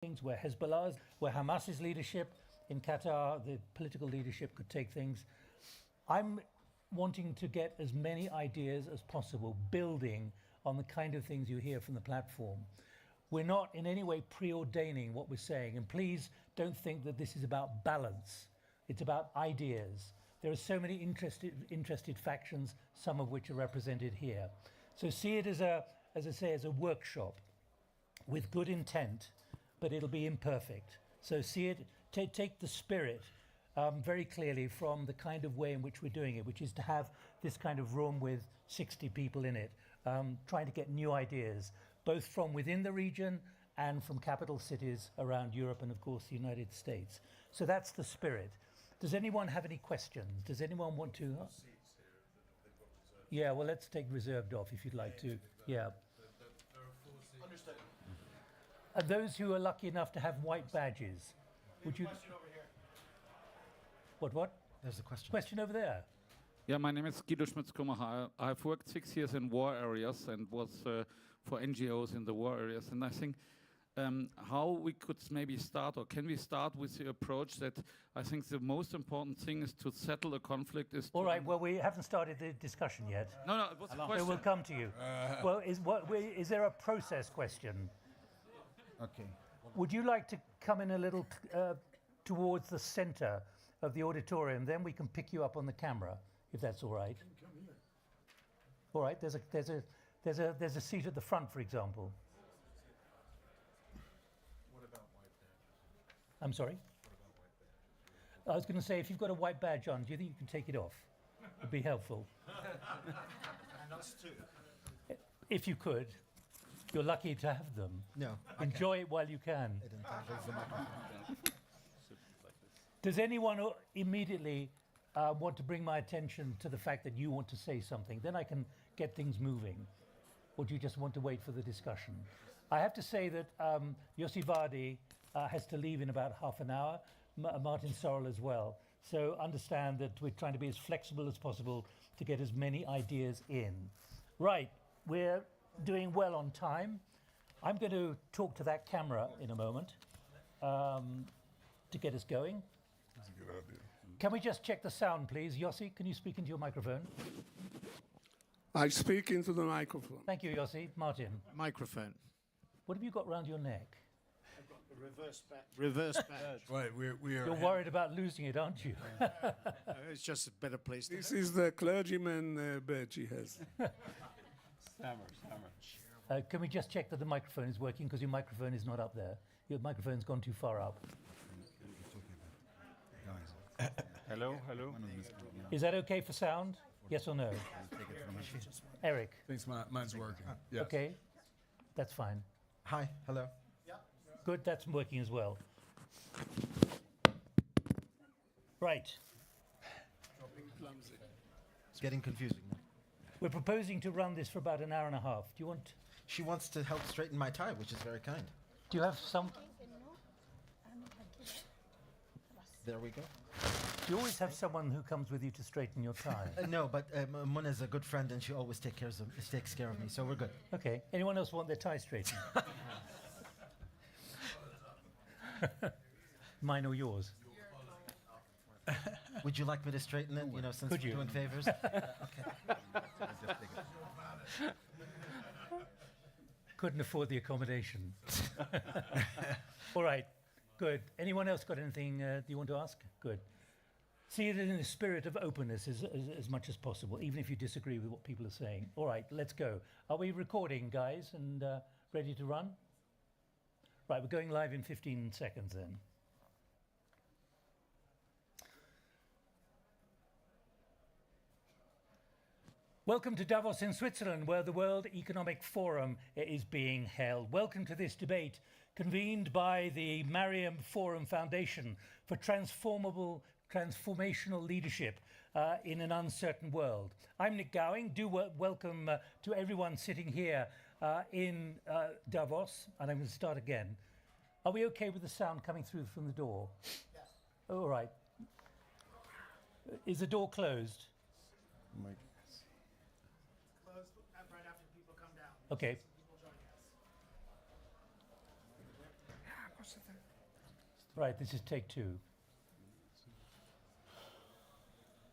things, where Hezbollah's, where Hamas's leadership in Qatar, the political leadership could take things. I'm wanting to get as many ideas as possible, building on the kind of things you hear from the platform. We're not in any way preordaining what we're saying, and please don't think that this is about balance. It's about ideas. There are so many interested factions, some of which are represented here. So see it as I say, as a workshop with good intent, but it'll be imperfect. So see it, take the spirit very clearly from the kind of way in which we're doing it, which is to have this kind of room with 60 people in it, trying to get new ideas, both from within the region and from capital cities around Europe and of course the United States. So that's the spirit. Does anyone have any questions? Does anyone want to? Yeah, well, let's take reserved off if you'd like to. Yeah. Understood. And those who are lucky enough to have white badges, would you? Question over here. What? There's a question. Question over there. Yeah, my name is Guido Schmitz-Kummer. I've worked 6 years in war areas and was for NGOs in the war areas. And I think how we could maybe start, or can we start with the approach that I think the most important thing is to settle a conflict is... All right, well, we haven't started the discussion yet. No, it was a question. So we'll come to you. Well, is there a process question? Okay. Would you like to come in a little towards the center of the auditorium? Then we can pick you up on the camera, if that's all right. All right. There's a seat at the front, for example. What about white badges? I'm sorry. What about white badges? I was going to say, if you've got a white badge on, do you think you can take it off? It'd be helpful. And us too. If you could. You're lucky to have them. No. Enjoy it while you can. It entangles the microphone. Does anyone immediately want to bring my attention to the fact that you want to say something? Then I can get things moving. Or do you just want to wait for the discussion? I have to say that Yossi Vardi has to leave in about half an hour, Martin Sorrell as well. So understand that we're trying to be as flexible as possible to get as many ideas in. Right, we're doing well on time. I'm going to talk to that camera in a moment to get us going. That's a good idea. Can we just check the sound, please? Yossi, can you speak into your microphone? I speak into the microphone. Thank you, Yossi. Martin, Microphone. what have you got round your neck? I've got the reverse badge. Right, we are. You're worried about losing it, aren't you? It's just a better place to This is the clergyman badge he has. Can we just check that the microphone is working? Because your microphone is not up there. Your microphone's gone too far up. Hello. Is that okay for sound? Yes or no? Eric? Thanks, mine's working. Yes. Okay, that's fine. Hi, hello. Good, that's working as well. Right, It's getting confusing now. we're proposing to run this for about an hour and a half. Do you want? She wants to help straighten my tie, which is very kind. Do you have some? There we go. You always have someone who comes with you to straighten your tie. No, but Mona is a good friend and she always takes care of me, so we're good. Okay. Anyone else want their tie straightened? Mine or yours? Would you like me to straighten it, since Could we're you? doing favors? Okay. Couldn't afford the accommodation. All right, good. Anyone else got anything you want to ask? Good. See it in the spirit of openness as much as possible, even if you disagree with what people are saying. All right, let's go. Are we recording, guys, and ready to run? Right, we're going live in 15 seconds then. Welcome to Davos in Switzerland, where the World Economic Forum is being held. Welcome to this debate convened by the Maryam Forum Foundation for Transformational Leadership in an Uncertain World. I'm Nick Gowing. Welcome to everyone sitting here in Davos. And I'm going to start again. Are we okay with the sound coming through from the door? Yes. All right. Is the door closed? close right after people come down. Okay. People joining us. Right, this is take 2.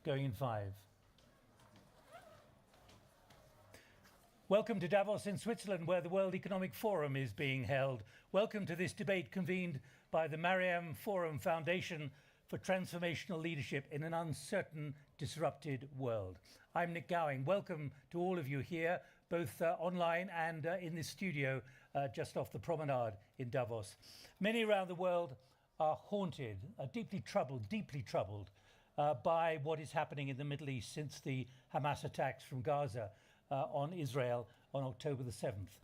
Going in 5. Welcome to Davos in Switzerland, where the World Economic Forum is being held. Welcome to this debate convened by the Maryam Forum Foundation for Transformational Leadership in an Uncertain, Disrupted World. I'm Nick Gowing. Welcome to all of you here, both online and in this studio just off the promenade in Davos. Many around the world are haunted, deeply troubled by what is happening in the Middle East since the Hamas attacks from Gaza on Israel on October the 7th.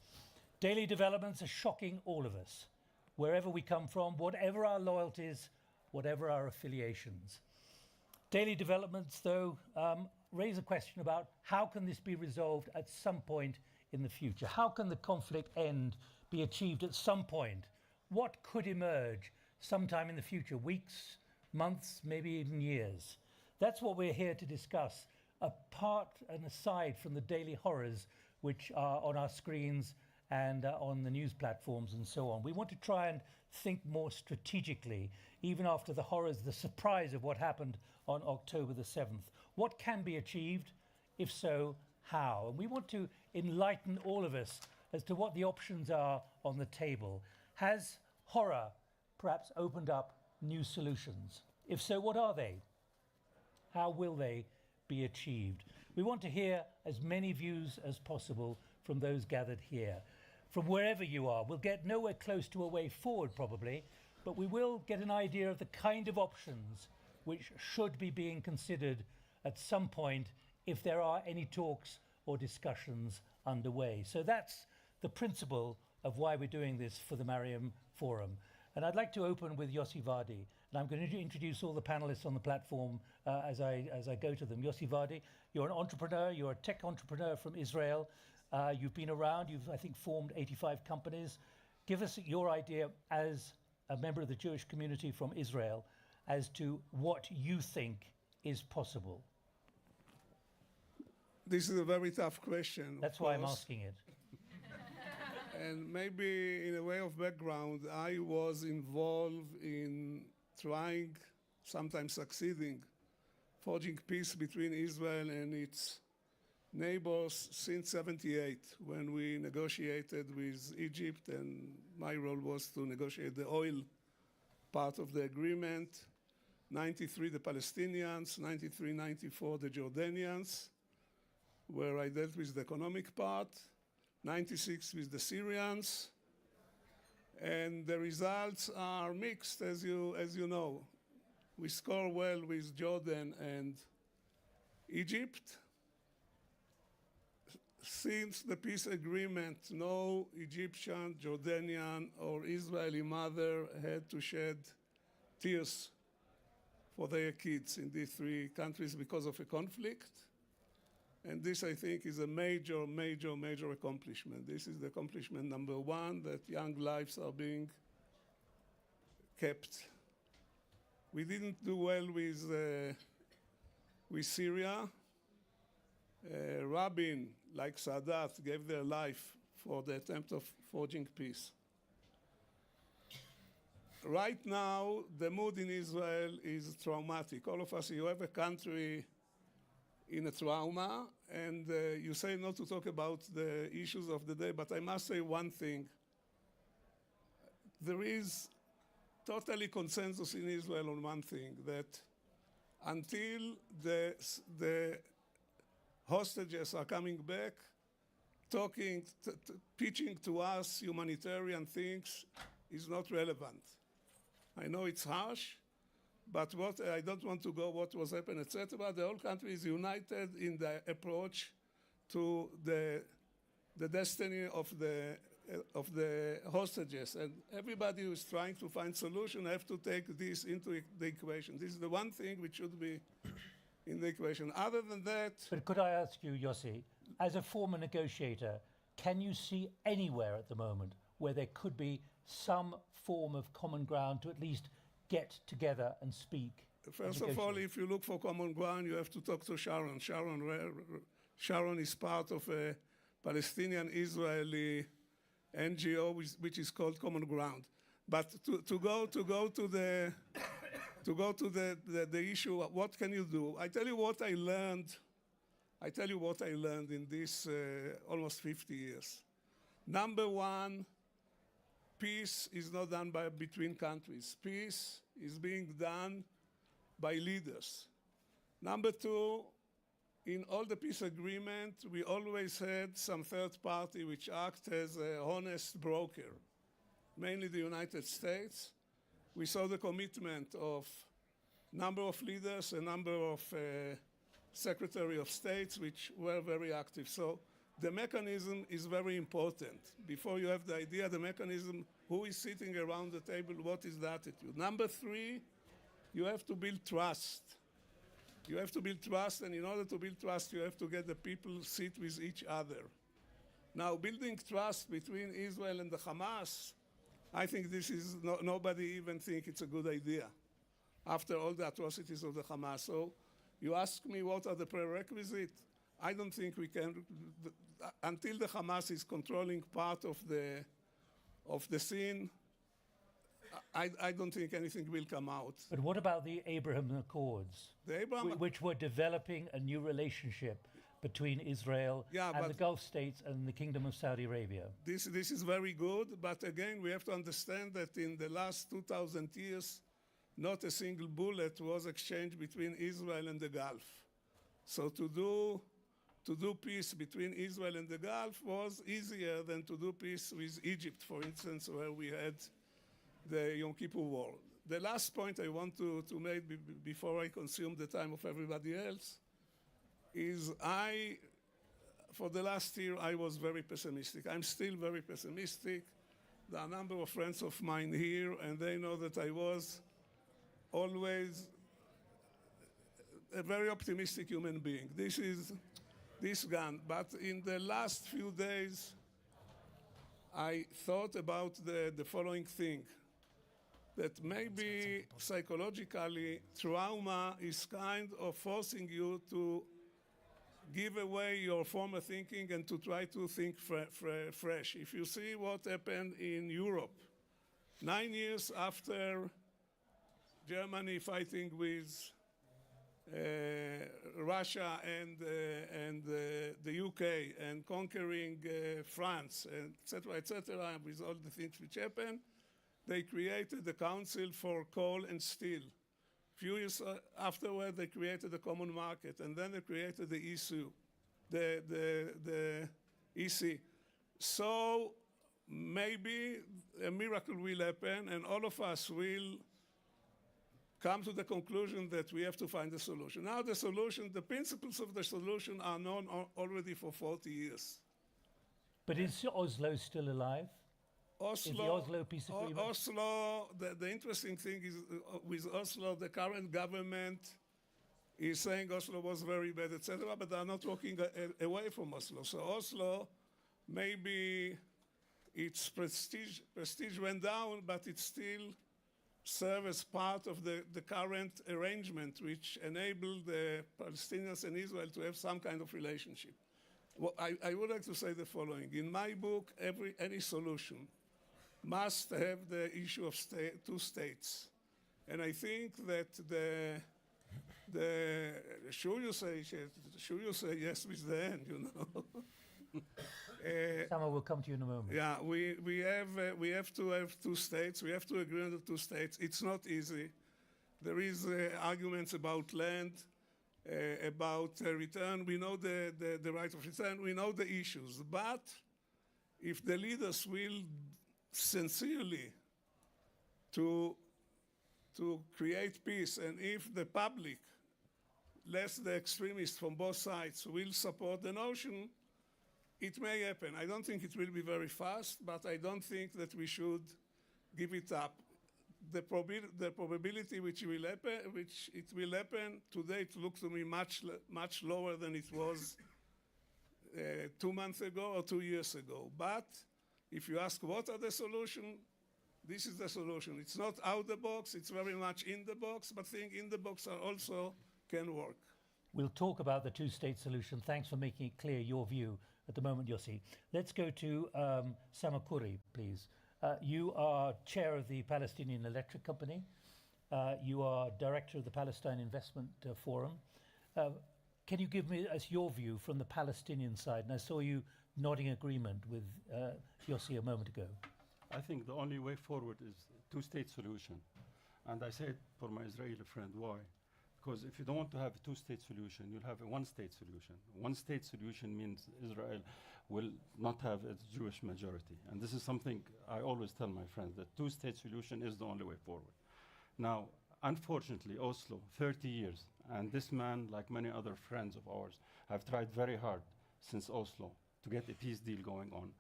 Daily developments are shocking all of us, wherever we come from, whatever our loyalties, whatever our affiliations. Daily developments, though, raise a question about how can this be resolved at some point in the future? How can the conflict end, be achieved at some point? What could emerge sometime in the future, weeks, months, maybe even years? That's what we're here to discuss, apart and aside from the daily horrors which are on our screens and on the news platforms and so on. We want to try and think more strategically, even after the horrors, the surprise of what happened on October the 7th. What can be achieved? If so, how? And we want to enlighten all of us as to what the options are on the table. Has horror perhaps opened up new solutions? If so, what are they? How will they be achieved? We want to hear as many views as possible from those gathered here. From wherever you are, we'll get nowhere close to a way forward probably, but we will get an idea of the kind of options which should be being considered at some point if there are any talks or discussions underway. So that's the principle of why we're doing this for the Maryam Forum. And I'd like to open with Yossi Vardi. And I'm going to introduce all the panelists on the platform as I go to them. Yossi Vardi, you're an entrepreneur, you're a tech entrepreneur from Israel. You've been around, you've, I think, formed 85 companies. Give us your idea as a member of the Jewish community from Israel as to what you think is possible. This is a very tough question. That's why I'm asking it. And maybe in a way of background, I was involved in trying, sometimes succeeding, forging peace between Israel and its neighbors since '78, when we negotiated with Egypt, and my role was to negotiate the oil part of the agreement. 93, the Palestinians, 93, 94, the Jordanians, where I dealt with the economic part, 96 with the Syrians, and the results are mixed, as you know. We score well with Jordan and Egypt. Since the peace agreement, no Egyptian, Jordanian, or Israeli mother had to shed tears for their kids in these 3 countries because of a conflict. And this, I think, is a major, major, major accomplishment. This is the accomplishment number 1, that young lives are being kept. We didn't do well with Syria. Rabin, like Sadat, gave their life for the attempt of forging peace. Right now, the mood in Israel is traumatic. All of us, you have a country in a trauma, and you say not to talk about the issues of the day, but I must say one thing. There is totally consensus in Israel on one thing, that until the hostages are coming back, talking, pitching to us humanitarian things is not relevant. I know it's harsh, but I don't want to go what was happened, etc. The whole country is united in the approach to the destiny of the hostages, and everybody who is trying to find solution have to take this into the equation. This is the one thing which should be in the equation. Other than that... But could I ask you, Yossi, as a former negotiator, can you see anywhere at the moment where there could be some form of common ground to at least get together and speak? First of all, if you look for common ground, you have to talk to Sharon. Sharon is part of a Palestinian-Israeli NGO, which is called Common Ground. But to go to the issue, what can you do? I tell you what I learned in this almost 50 years. Number one, peace is not done between countries. Peace is being done by leaders. Number two, in all the peace agreement, we always had some third party which acts as an honest broker, mainly the United States. We saw the commitment of number of leaders, a number of Secretary of States, which were very active. So the mechanism is very important. Before you have the idea, the mechanism, who is sitting around the table, what is the attitude? Number three, you have to build trust. You have to build trust, and in order to build trust, you have to get the people sit with each other. Now, building trust between Israel and the Hamas, I think this is, nobody even think it's a good idea after all the atrocities of the Hamas. So you ask me what are the prerequisites? I don't think we can, until the Hamas is controlling part of the scene, I don't think anything will come out. But what about the Abraham Accords, which were developing a new relationship between Israel and the Gulf states and the Kingdom of Saudi Arabia? This is very good, but again, we have to understand that in the last 2,000 years, not a single bullet was exchanged between Israel and the Gulf. So to do peace between Israel and the Gulf was easier than to do peace with Egypt, for instance, where we had the Yom Kippur War. The last point I want to make before I consume the time of everybody else is for the last year, I was very pessimistic. I'm still very pessimistic. There are a number of friends of mine here, and they know that I was always a very optimistic human being. This gun. But in the last few days, I thought about the following thing, that maybe psychologically, trauma is kind of forcing you to give away your former thinking and to try to think fresh. If you see what happened in Europe, 9 years after Germany fighting with Russia and the UK and conquering France, et cetera, with all the things which happened, they created the Council for Coal and Steel. Few years afterward, they created the Common Market, and then they created the ECU, the EC. So maybe a miracle will happen, and all of us will come to the conclusion that we have to find a solution. Now the solution, the principles of the solution are known already for 40 years. But is Oslo still alive? Is the Oslo peace agreement? Oslo, the interesting thing is with Oslo, the current government is saying Oslo was very bad, etc., but they are not walking away from Oslo. So Oslo, maybe its prestige went down, but it still serves as part of the current arrangement, which enabled the Palestinians and Israel to have some kind of relationship. Well, I would like to say the following. In my book, any solution must have the issue of two states. And I think that should you say yes with the end, you know? Sama will come to you in a moment. Yeah, we have to have two states. We have to agree on the two states. It's not easy. There is arguments about land, about return. We know the right of return. We know the issues. But if the leaders will sincerely to create peace, and if the public, less the extremists from both sides, will support the notion, it may happen. I don't think it will be very fast, but I don't think that we should give it up. The probability which it will happen, today it looks to me much lower than it was 2 months ago or 2 years ago. But if you ask what are the solutions, this is the solution. It's not out the box, it's very much in the box, but things in the box are also can work. We'll talk about the two-state solution. Thanks for making it clear your view at the moment, Yossi. Let's go to Samakuri, please. You are chair of the Palestinian Electric Company. You are director of the Palestine Investment Forum. Can you give me us your view from the Palestinian side? And I saw you nodding agreement with Yossi a moment ago. I think the only way forward is a two-state solution. And I say it for my Israeli friend, why? Because if you don't want to have a two-state solution, you'll have a one-state solution. One-state solution means Israel will not have a Jewish majority. And this is something I always tell my friends, that two-state solution is the only way forward. Now, unfortunately, Oslo, 30 years, and this man, like many other friends of ours, have tried very hard since Oslo to get a peace deal going on.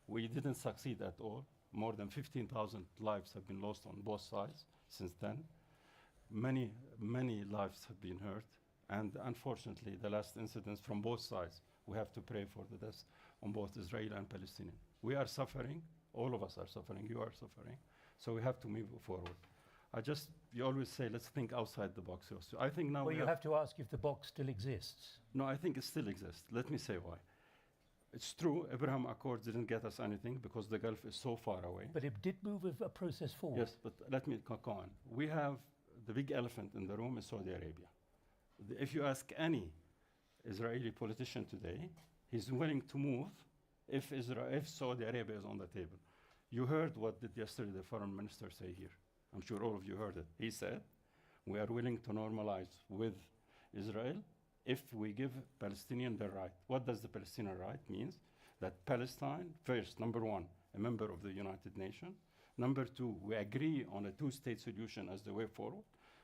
We didn't succeed at all. More than 15,000 lives have been lost on both sides since then. Many lives have been hurt. And unfortunately, the last incidents from both sides, we have to pray for the deaths on both Israeli and Palestinian. We are suffering. All of us are suffering. You are suffering. So we have to move forward. You always say, let's think outside the box. So I think now Well, you have to ask if the box still exists. No, I think it still exists. Let me say why. It's true, Abraham Accords didn't get us anything because the Gulf is so far away. But it did move a process forward. Yes, but let me go on. We have the big elephant in the room is Saudi Arabia. If you ask any Israeli politician today, he's willing to move if Saudi Arabia is on the table. You heard what did yesterday the foreign minister say here. I'm sure all of you heard it. He said, we are willing to normalize with Israel if we give Palestinian their right. What does the Palestinian right means? That Palestine, first, number one, a member of the United Nations. Number two, we agree on a two-state solution as the way forward.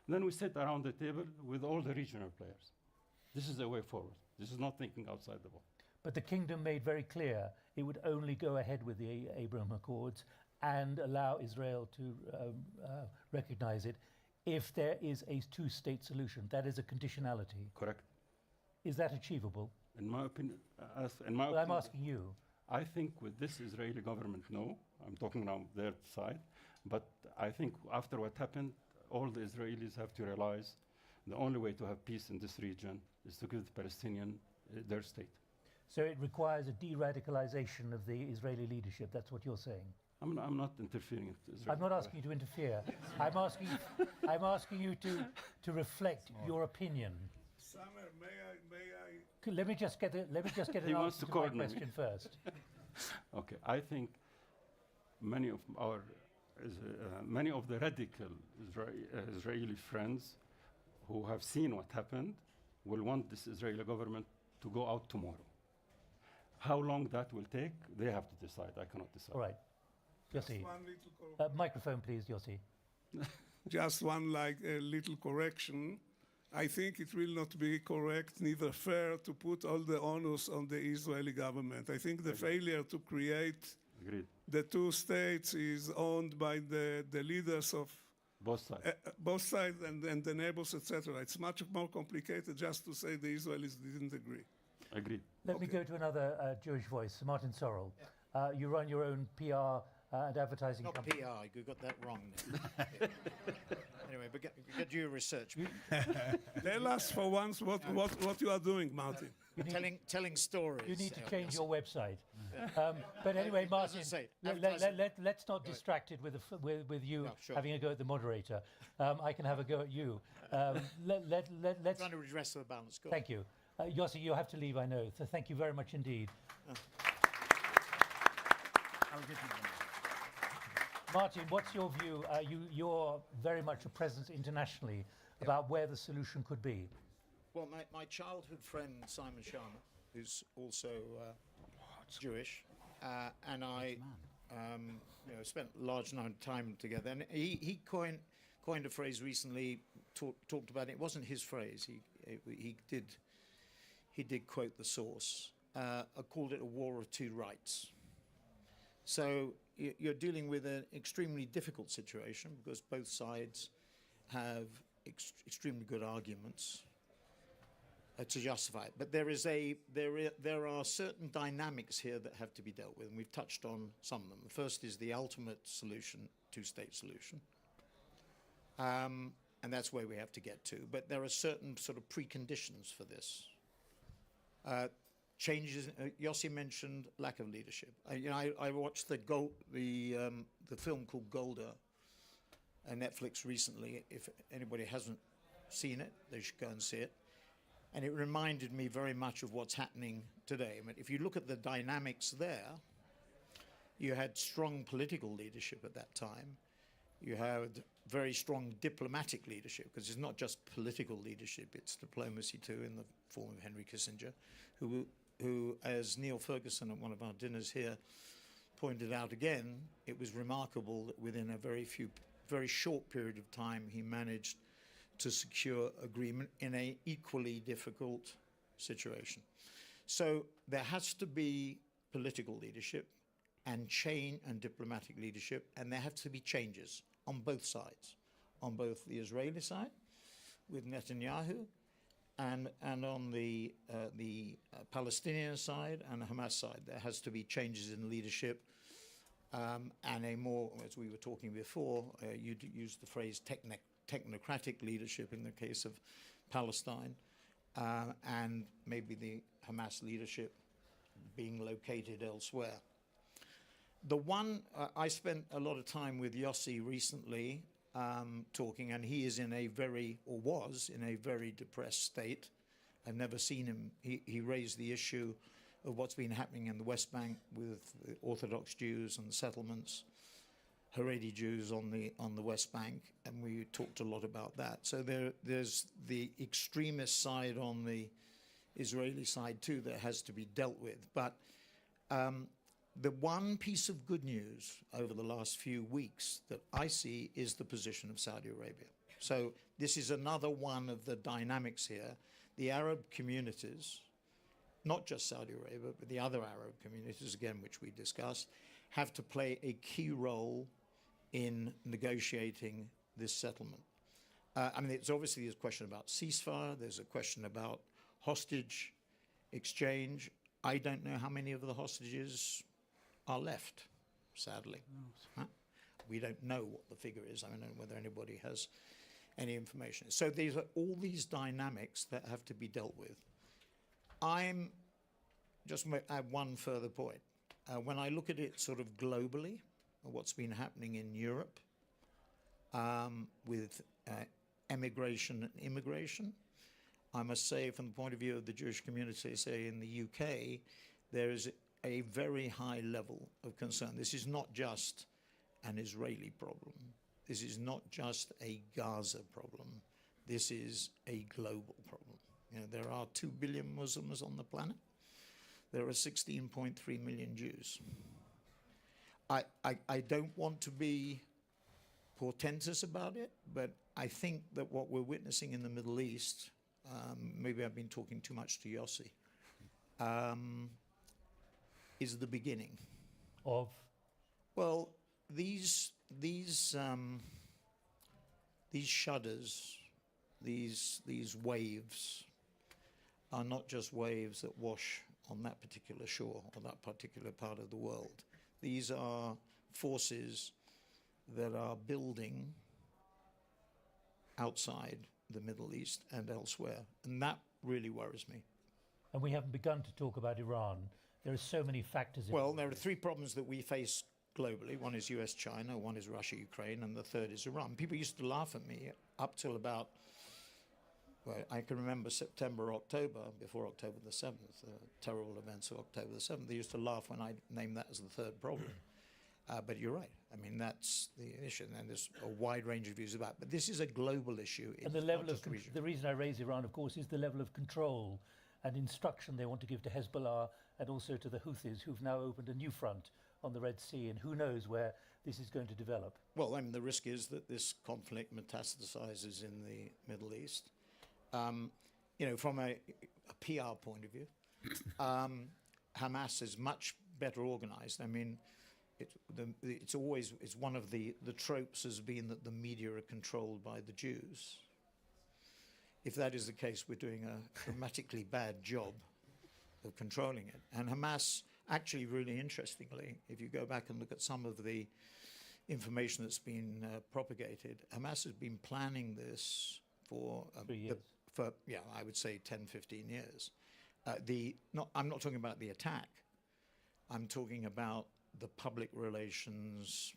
Then we sit around the table with all the regional players. This is the way forward. This is not thinking outside the box. But the kingdom made very clear it would only go ahead with the Abraham Accords and allow Israel to recognize it if there is a two-state solution. That is a conditionality. Correct. Is that achievable? In my opinion, I'm asking you. I think with this Israeli government, no. I'm talking now their side. But I think after what happened, all the Israelis have to realize the only way to have peace in this region is to give the Palestinian their state. So it requires a de-radicalization of the Israeli leadership. That's what you're saying. I'm not interfering with Israel. I'm not asking you to interfere. I'm asking you to reflect your opinion. Samer, may I? Let me just get an He wants answer to to my coordinate. question first. Okay, I think many of the radical Israeli friends who have seen what happened will want this Israeli government to go out tomorrow. How long that will take, they have to decide. I cannot decide. All right. Yossi. One little Microphone, please, Yossi. Just one little correction. I think it will not be correct, neither fair, to put all the onus on the Israeli government. I think the failure to create Agreed. the two states is owned by the leaders of Both sides. And the neighbors, etc. It's much more complicated just to say the Israelis didn't agree. Agreed. Let me go to another Jewish voice, Martin Sorrell. You run your own PR and advertising Not company. PR, you got that wrong. Anyway, but get your research. Tell us for once what you are doing, Martin. telling stories. You need to change your website. But anyway, Martin, say, let's not distract it with you No, sure. having a go at the moderator. I can have a go at you. Let's. Trying to redress the balance. Go on. Thank you. Yossi, you have to leave, I know. So thank you very much indeed. Martin, what's your view? You're very much a presence internationally about where the solution could be. Well, my childhood friend Simon Sharma, who's also Jewish, and I spent a large amount of time together. And he coined a phrase recently, talked about it. It wasn't his phrase. He did quote the source. I called it a war of two rights. So you're dealing with an extremely difficult situation because both sides have extremely good arguments to justify it. But there are certain dynamics here that have to be dealt with, and we've touched on some of them. The first is the ultimate solution, two-state solution. And that's where we have to get to. But there are certain sort of preconditions for this. changes. Yossi mentioned lack of leadership. I watched the film called Golda on Netflix recently. If anybody hasn't seen it, they should go and see it. And it reminded me very much of what's happening today. I mean, if you look at the dynamics there, you had strong political leadership at that time. You had very strong diplomatic leadership, because it's not just political leadership, it's diplomacy too, in the form of Henry Kissinger, who, as Neil Ferguson at one of our dinners here pointed out again, it was remarkable that within a very short period of time, he managed to secure agreement in an equally difficult situation. So there has to be political leadership and diplomatic leadership, and there have to be changes on both sides, on both the Israeli side with Netanyahu, and on the Palestinian side and the Hamas side. There has to be changes in leadership, and a more, as we were talking before, you used the phrase technocratic leadership in the case of Palestine, and maybe the Hamas leadership being located elsewhere. The one, I spent a lot of time with Yossi recently talking, and he is was in a very depressed state. I've never seen him. He raised the issue of what's been happening in the West Bank with the Orthodox Jews and the settlements, Haredi Jews on the West Bank, and we talked a lot about that. So there's the extremist side on the Israeli side too that has to be dealt with. But the one piece of good news over the last few weeks that I see is the position of Saudi Arabia. So this is another one of the dynamics here. The Arab communities, not just Saudi Arabia, but the other Arab communities, again, which we discussed, have to play a key role in negotiating this settlement. I mean, it's obviously there's a question about ceasefire, there's a question about hostage exchange. I don't know how many of the hostages are left, sadly. Huh? We don't know what the figure is. I don't know whether anybody has any information. So these are all these dynamics that have to be dealt with. I'm just going to add one further point. When I look at it sort of globally, what's been happening in Europe with emigration and immigration, I must say, from the point of view of the Jewish community, say in the UK, there is a very high level of concern. This is not just an Israeli problem. This is not just a Gaza problem. This is a global problem. You know, there are 2 billion Muslims on the planet. There are 16.3 million Jews. I don't want to be portentous about it, but I think that what we're witnessing in the Middle East, maybe I've been talking too much to Yossi, is the beginning of? Well, these shudders, these waves, are not just waves that wash on that particular shore or that particular part of the world. These are forces that are building outside the Middle East and elsewhere, and that really worries me. And we haven't begun to talk about Iran. There are so many factors. Well, there are 3 problems that we face globally. One is US-China, one is Russia-Ukraine, and the third is Iran. People used to laugh at me up till about, well, I can remember September, October, before October the 7th, the terrible events of October the 7th. They used to laugh when I named that as the third problem. But you're right. I mean, that's the issue, and there's a wide range of views about it. But this is a global issue. And the level of the reason I raise Iran, of course, is the level of control and instruction they want to give to Hezbollah and also to the Houthis, who've now opened a new front on the Red Sea, and who knows where this is going to develop. Well, I mean, the risk is that this conflict metastasizes in the Middle East. You know, from a PR point of view, Hamas is much better organized. I mean, it's one of the tropes has been that the media are controlled by the Jews. If that is the case, we're doing a dramatically bad job of controlling it. And Hamas, actually, really interestingly, if you go back and look at some of the information that's been propagated, Hamas has been planning this for 3 years. I would say 10, 15 years. I'm not talking about the attack. I'm talking about the public relations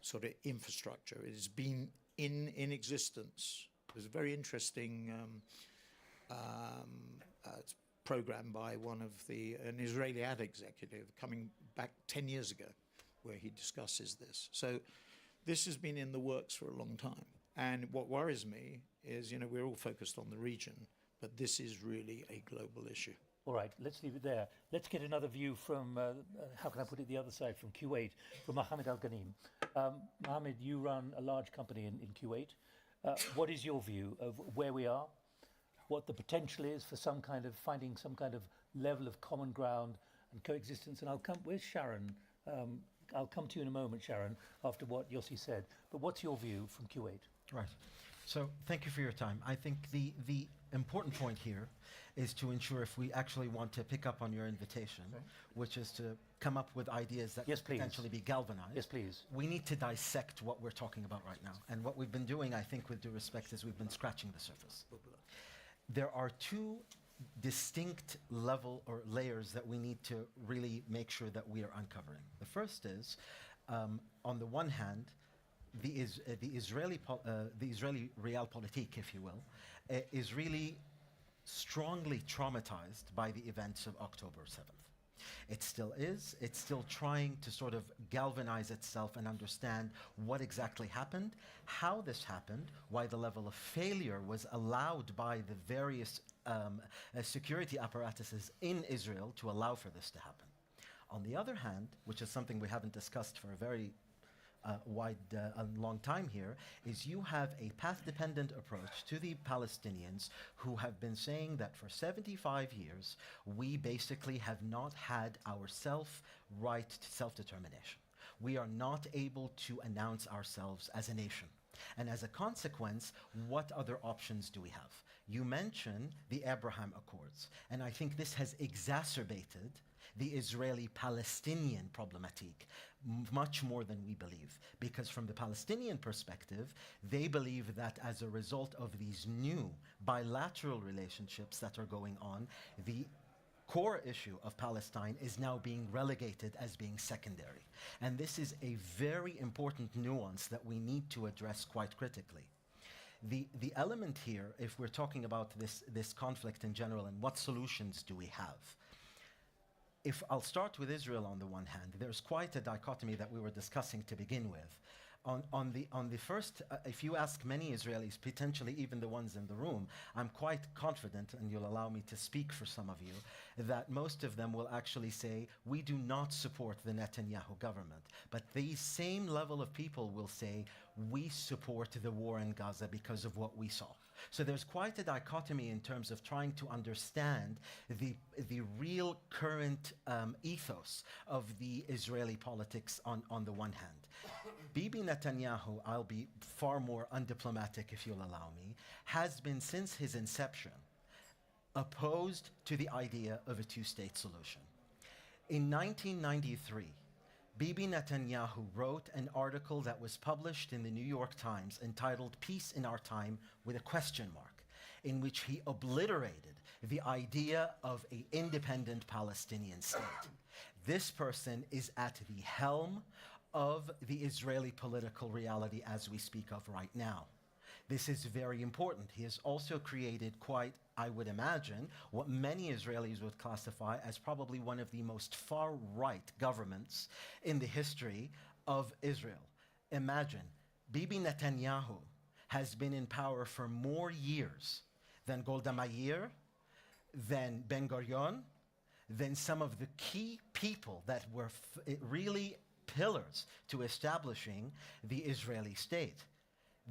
sort of infrastructure. It has been in existence. There's a very interesting program by an Israeli ad executive coming back 10 years ago, where he discusses this. So this has been in the works for a long time. And what worries me is, we're all focused on the region, but this is really a global issue. All right, let's leave it there. Let's get another view from, how can I put it the other side, from Kuwait, from Mohammed Al-Ghanim. Mohammed, you run a large company in Kuwait. What is your view of where we are, what the potential is for finding some kind of level of common ground and coexistence? And where's Sharon? I'll come to you in a moment, Sharon, after what Yossi said. But what's your view from Kuwait? Right. So thank you for your time. I think the important point here is to ensure, if we actually want to pick up on your invitation, which is to come up with ideas that could potentially be galvanized. Yes, please. We need to dissect what we're talking about right now. And what we've been doing, I think, with due respect, is we've been scratching the surface. There are two distinct layers that we need to really make sure that we are uncovering. The first is, on the one hand, the Israeli realpolitik, if you will, is really strongly traumatized by the events of October 7th. It still is. It's still trying to sort of galvanize itself and understand what exactly happened, how this happened, why the level of failure was allowed by the various security apparatuses in Israel to allow for this to happen. On the other hand, which is something we haven't discussed for a very long time here, is you have a path-dependent approach to the Palestinians who have been saying that for 75 years, we basically have not had our right to self-determination. We are not able to announce ourselves as a nation. And as a consequence, what other options do we have? You mention the Abraham Accords, and I think this has exacerbated the Israeli-Palestinian problematique much more than we believe. Because from the Palestinian perspective, they believe that as a result of these new bilateral relationships that are going on, the core issue of Palestine is now being relegated as being secondary. And this is a very important nuance that we need to address quite critically. The element here, if we're talking about this conflict in general and what solutions do we have, if I'll start with Israel on the one hand, there's quite a dichotomy that we were discussing to begin with. On the first, if you ask many Israelis, potentially even the ones in the room, I'm quite confident, and you'll allow me to speak for some of you, that most of them will actually say, we do not support the Netanyahu government. But the same level of people will say, we support the war in Gaza because of what we saw. So there's quite a dichotomy in terms of trying to understand the real current ethos of the Israeli politics on the one hand. Bibi Netanyahu, I'll be far more undiplomatic if you'll allow me, has been since his inception opposed to the idea of a two-state solution. In 1993, Bibi Netanyahu wrote an article that was published in the New York Times entitled "Peace in Our Time" with a question mark, in which he obliterated the idea of an independent Palestinian state. This person is at the helm of the Israeli political reality as we speak of right now. This is very important. He has also created quite, I would imagine, what many Israelis would classify as probably one of the most far-right governments in the history of Israel. Imagine, Bibi Netanyahu has been in power for more years than Golda Meir, than Ben Gurion, than some of the key people that were really pillars to establishing the Israeli state.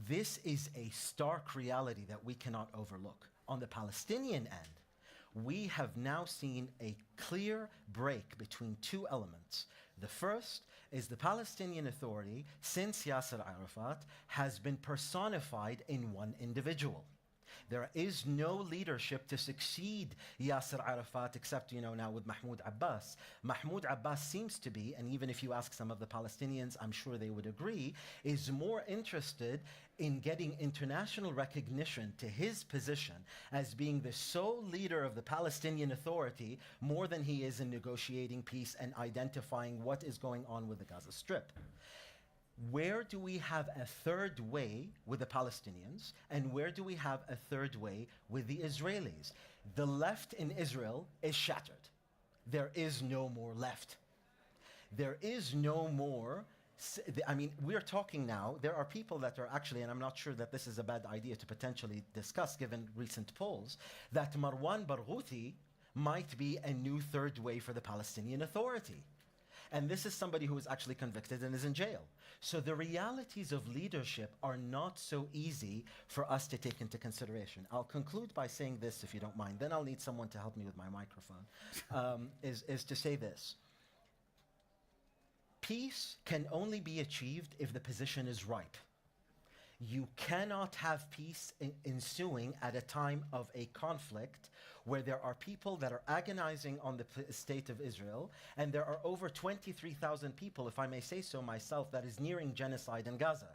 This is a stark reality that we cannot overlook. On the Palestinian end, we have now seen a clear break between two elements. The first is the Palestinian Authority, since Yasser Arafat, has been personified in one individual. There is no leadership to succeed Yasser Arafat except, now with Mahmoud Abbas. Mahmoud Abbas seems to be, and even if you ask some of the Palestinians, I'm sure they would agree, is more interested in getting international recognition to his position as being the sole leader of the Palestinian Authority more than he is in negotiating peace and identifying what is going on with the Gaza Strip. Where do we have a third way with the Palestinians, and where do we have a third way with the Israelis? The left in Israel is shattered. There is no more left. There is no more. We're talking now, there are people that are actually, and I'm not sure that this is a bad idea to potentially discuss given recent polls, that Marwan Barghouti might be a new third way for the Palestinian Authority. And this is somebody who is actually convicted and is in jail. So the realities of leadership are not so easy for us to take into consideration. I'll conclude by saying this, if you don't mind. Then I'll need someone to help me with my microphone, is to say this. Peace can only be achieved if the position is ripe. You cannot have peace ensuing at a time of a conflict where there are people that are agonizing on the state of Israel, and there are over 23,000 people, if I may say so myself, that is nearing genocide in Gaza.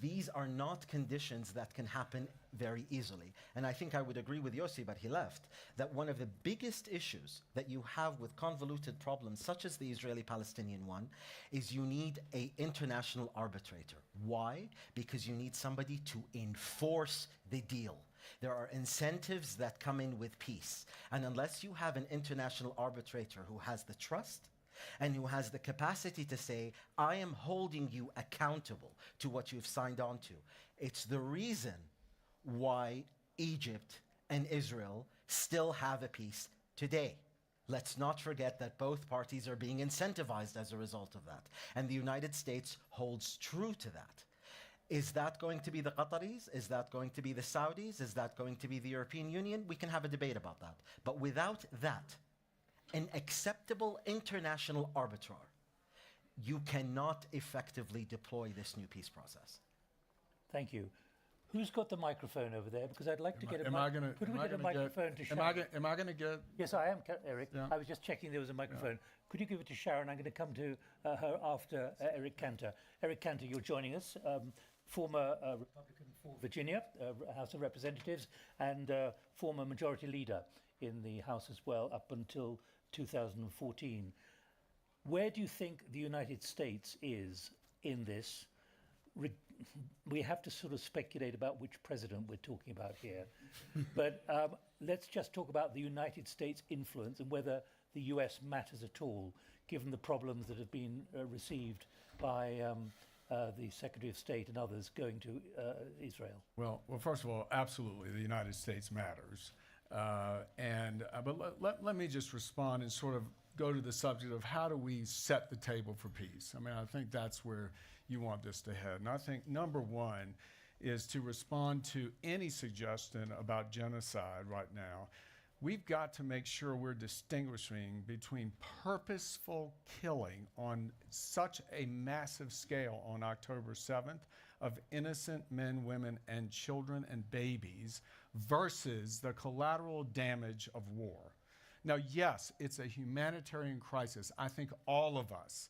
These are not conditions that can happen very easily. And I think I would agree with Yossi, but he left, that one of the biggest issues that you have with convoluted problems, such as the Israeli-Palestinian one, is you need an international arbitrator. Why? Because you need somebody to enforce the deal. There are incentives that come in with peace. And unless you have an international arbitrator who has the trust, and who has the capacity to say, I am holding you accountable to what you've signed on to. It's the reason why Egypt and Israel still have a peace today. Let's not forget that both parties are being incentivized as a result of that. And the United States holds true to that. Is that going to be the Qataris? Is that going to be the Saudis? Is that going to be the European Union? We can have a debate about that. But without that, an acceptable international arbiter, you cannot effectively deploy this new peace process. Thank you. Who's got the microphone over there? Because I'd like to get a microphone. Could we get a microphone to Sharon? Am I going to get? Yes, I am, Eric. Yeah. I was just checking there was a microphone. Yeah. Could you give it to Sharon? I'm going to come to her after Eric Cantor. Eric Cantor, you're joining us, former Republican for Virginia, House of Representatives, and former Majority Leader in the House as well, up until 2014. Where do you think the United States is in this? We have to sort of speculate about which president we're talking about here. But let's just talk about the United States' influence and whether the US matters at all, given the problems that have been received by the Secretary of State and others going to Israel. Well, first of all, absolutely, the United States matters. But let me just respond and sort of go to the subject of how do we set the table for peace. I mean, I think that's where you want this to head. And I think number one is to respond to any suggestion about genocide right now. We've got to make sure we're distinguishing between purposeful killing on such a massive scale on October 7th of innocent men, women, and children and babies versus the collateral damage of war. Now, yes, it's a humanitarian crisis. I think all of us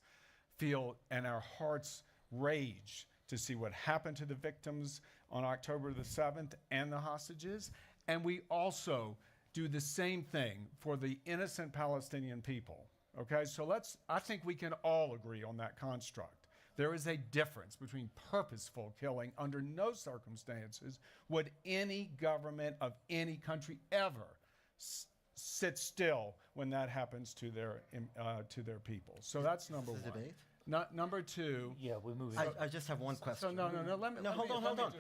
feel and our hearts rage to see what happened to the victims on October the 7th and the hostages. And we also do the same thing for the innocent Palestinian people. Okay, so I think we can all agree on that construct. There is a difference between purposeful killing. Under no circumstances would any government of any country ever sit still when that happens to their people. So that's number one. Debate? Number two. Yeah, we're moving. I just have one question. So no. Hold on.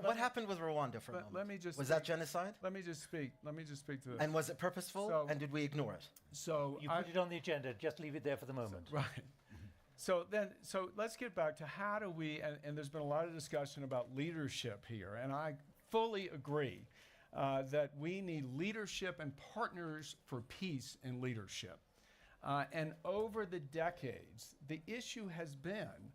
What happened with Rwanda for a moment? Let me just. Was that genocide? Let me just speak to this. And was it purposeful? And did we ignore it? So you put it on the agenda. Just leave it there for the moment. Right. So let's get back to how do we, and there's been a lot of discussion about leadership here, and I fully agree that we need leadership and partners for peace in leadership. And over the decades, the issue has been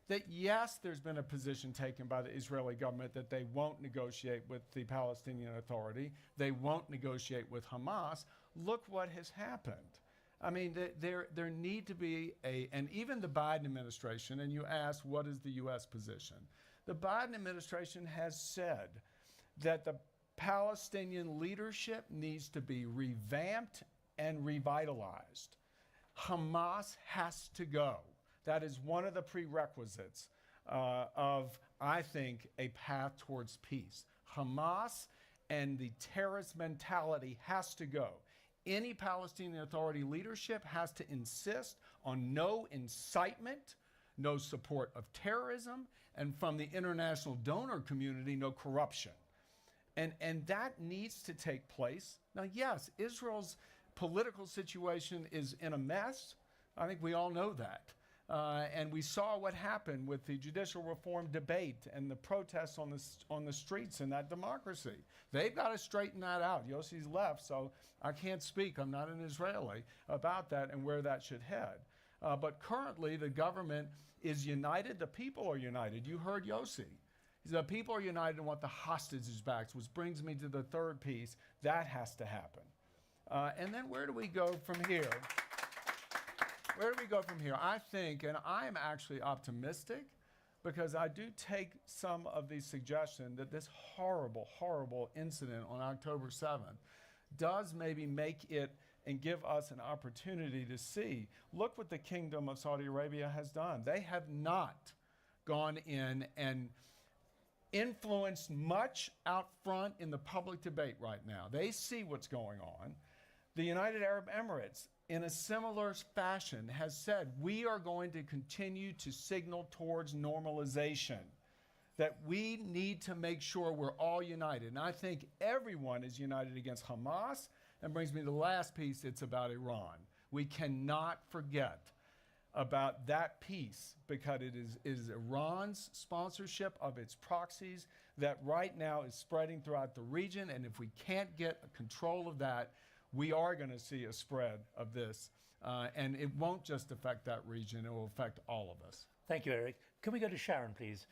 that yes, there's been a position taken by the Israeli government that they won't negotiate with the Palestinian Authority, they won't negotiate with Hamas. Look what has happened. I mean, there need to be and even the Biden administration, and you asked what is the U.S. position. The Biden administration has said that the Palestinian leadership needs to be revamped and revitalized. Hamas has to go. That is one of the prerequisites of, I think, a path towards peace. Hamas and the terrorist mentality has to go. Any Palestinian Authority leadership has to insist on no incitement, no support of terrorism, and from the international donor community, no corruption. And that needs to take place. Now, yes, Israel's political situation is in a mess. I think we all know that. And we saw what happened with the judicial reform debate and the protests on the streets in that democracy. They've got to straighten that out. Yossi's left, so I can't speak. I'm not an Israeli about that and where that should head. But currently, the government is united. The people are united. You heard Yossi. The people are united and want the hostages back, which brings me to the third piece. That has to happen. And then where do we go from here? Where do we go from here? I think, and I'm actually optimistic, because I do take some of these suggestions that this horrible, horrible incident on October 7th does maybe make it and give us an opportunity to see. Look what the Kingdom of Saudi Arabia has done. They have not gone in and influenced much out front in the public debate right now. They see what's going on. The United Arab Emirates, in a similar fashion, has said, we are going to continue to signal towards normalization, that we need to make sure we're all united. And I think everyone is united against Hamas. And brings me to the last piece, it's about Iran. We cannot forget about that piece, because it is Iran's sponsorship of its proxies that right now is spreading throughout the region. And if we can't get control of that, we are going to see a spread of this. And it won't just affect that region, it will affect all of us. Thank you, Eric. Can we go to Sharon, please?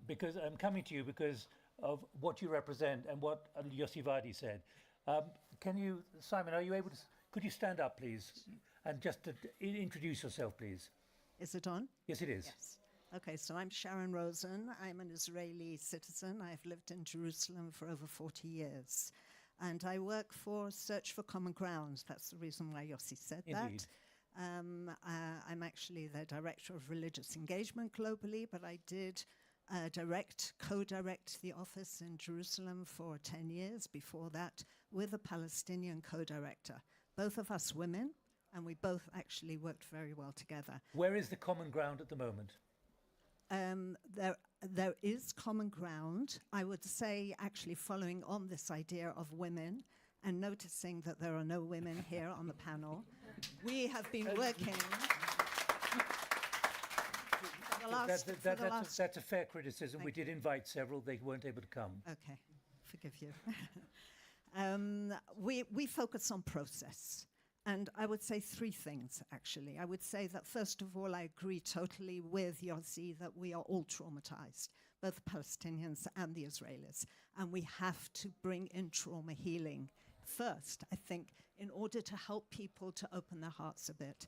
Because I'm coming to you because of what you represent and what Yossi Vadi said. Can you, Simon, are you able to, could you stand up, please? And just introduce yourself, please. Is it on? Yes, it is. Yes. Okay, so I'm Sharon Rosen. I'm an Israeli citizen. I've lived in Jerusalem for over 40 years. And I work for Search for Common Ground. That's the reason why Yossi said Indeed. that. I'm actually the Director of Religious Engagement globally, but I did co-direct the office in Jerusalem for 10 years before that with a Palestinian co-director. Both of us women, and we both actually worked very well together. Where is the common ground at the moment? There is common ground. I would say, actually, following on this idea of women and noticing that there are no women here on the panel, we have been working for the last... That's a fair criticism. We did invite several. They weren't able to come. Okay, forgive you. We focus on process. And I would say three things, actually. I would say that, first of all, I agree totally with Yossi that we are all traumatized, both Palestinians and the Israelis. And we have to bring in trauma healing first, I think, in order to help people to open their hearts a bit.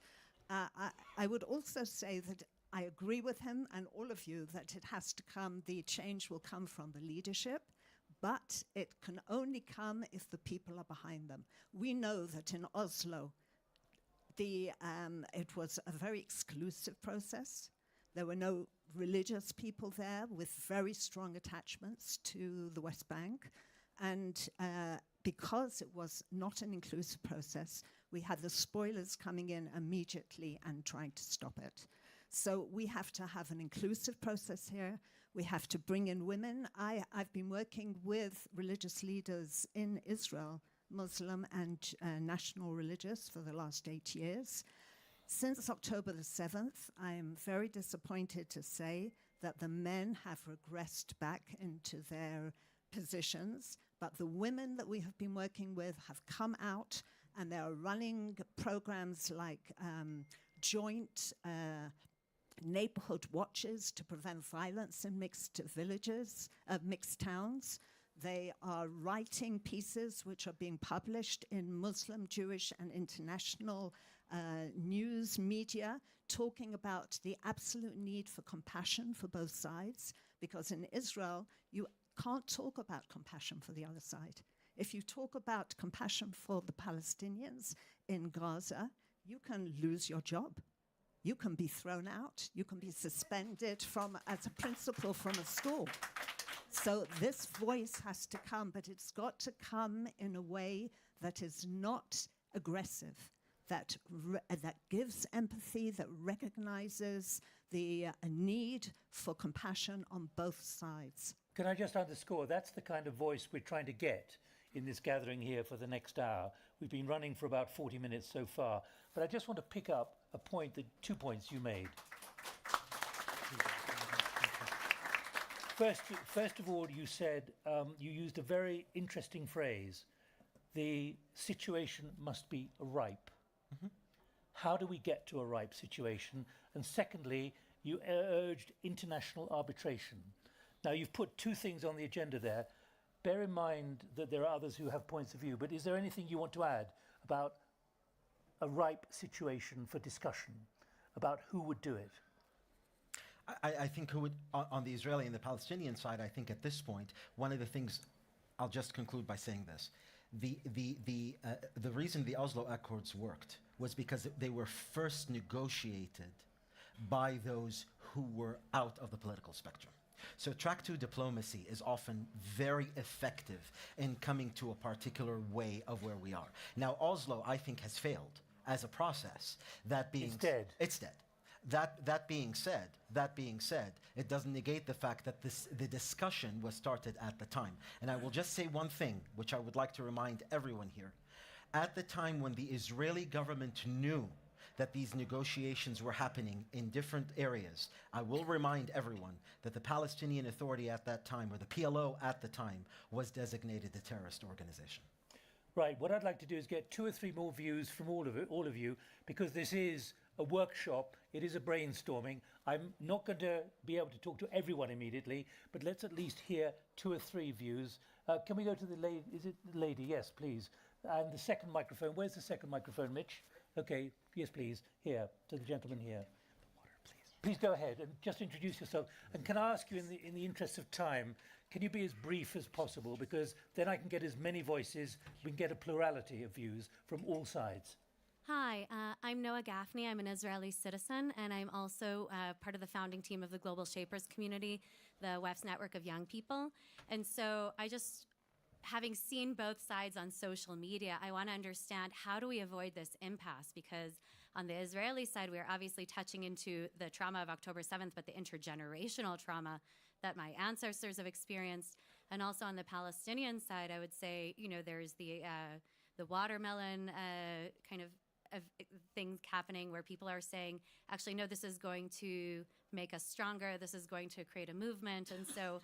I would also say that I agree with him and all of you that it has to come, the change will come from the leadership, but it can only come if the people are behind them. We know that in Oslo, it was a very exclusive process. There were no religious people there with very strong attachments to the West Bank. And because it was not an inclusive process, we had the spoilers coming in immediately and trying to stop it. So we have to have an inclusive process here. We have to bring in women. I've been working with religious leaders in Israel, Muslim and national religious, for the last 8 years. Since October the 7th, I am very disappointed to say that the men have regressed back into their positions, but the women that we have been working with have come out, and they are running programs like joint neighborhood watches to prevent violence in mixed villages, mixed towns. They are writing pieces which are being published in Muslim, Jewish, and international news media, talking about the absolute need for compassion for both sides, because in Israel, you can't talk about compassion for the other side. If you talk about compassion for the Palestinians in Gaza, you can lose your job. You can be thrown out. You can be suspended as a principal from a school. So this voice has to come, but it's got to come in a way that is not aggressive, that gives empathy, that recognizes the need for compassion on both sides. Can I just underscore, that's the kind of voice we're trying to get in this gathering here for the next hour. We've been running for about 40 minutes so far, but I just want to pick up a point, 2 points you made. First of all, you said, you used a very interesting phrase, the situation must be ripe. Mm-hmm. How do we get to a ripe situation? And secondly, you urged international arbitration. Now, you've put 2 things on the agenda there. Bear in mind that there are others who have points of view, but is there anything you want to add about a ripe situation for discussion, about who would do it? I think who would, on the Israeli and the Palestinian side, I think at this point, one of the things, I'll just conclude by saying this. The reason the Oslo Accords worked was because they were first negotiated by those who were out of the political spectrum. So track 2 diplomacy is often very effective in coming to a particular way of where we are. Now, Oslo, I think, has failed as a process. That being It's dead. It's dead. That being said, it doesn't negate the fact that the discussion was started at the time. And I will just say one thing, which I would like to remind everyone here. At the time when the Israeli government knew that these negotiations were happening in different areas, I will remind everyone that the Palestinian Authority at that time, or the PLO at the time, was designated a terrorist organization. Right, what I'd like to do is get 2 or 3 more views from all of you, because this is a workshop, it is a brainstorming. I'm not going to be able to talk to everyone immediately, but let's at least hear 2 or 3 views. Can we go to the lady? Is it the lady? Yes, please. And the second microphone. Where's the second microphone, Mitch? Okay, yes, please. Here, to the gentleman here. Water, please. Please go ahead and just introduce yourself. And can I ask you, in the interest of time, can you be as brief as possible? Because then I can get as many voices, we can get a plurality of views from all sides. Hi, I'm Noah Gaffney. I'm an Israeli citizen, and I'm also part of the founding team of the Global Shapers community, the WEF's network of young people. And so having seen both sides on social media, I want to understand, how do we avoid this impasse? Because on the Israeli side, we are obviously touching into the trauma of October 7th, but the intergenerational trauma that my ancestors have experienced. And also on the Palestinian side, I would say, there's the watermelon kind of things happening where people are saying, actually, no, this is going to make us stronger. This is going to create a movement. And so,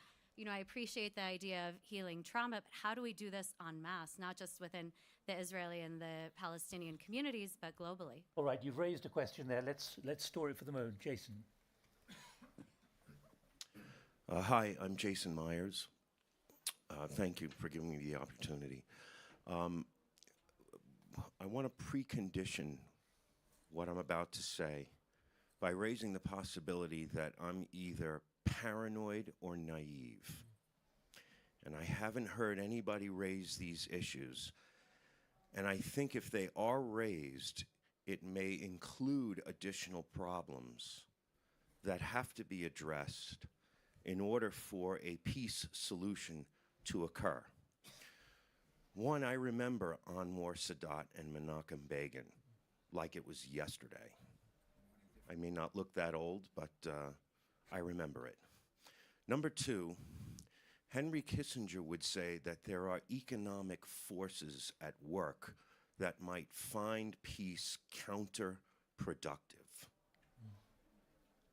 I appreciate the idea of healing trauma, but how do we do this en masse, not just within the Israeli and the Palestinian communities, but globally? All right, you've raised a question there. Let's store it for the moment. Jason. Hi, I'm Jason Myers. Thank you for giving me the opportunity. I want to precondition what I'm about to say by raising the possibility that I'm either paranoid or naive. And I haven't heard anybody raise these issues. And I think if they are raised, it may include additional problems that have to be addressed in order for a peace solution to occur. One, I remember Anwar Sadat and Menachem Begin like it was yesterday. I may not look that old, but I remember it. Number 2, Henry Kissinger would say that there are economic forces at work that might find peace counterproductive.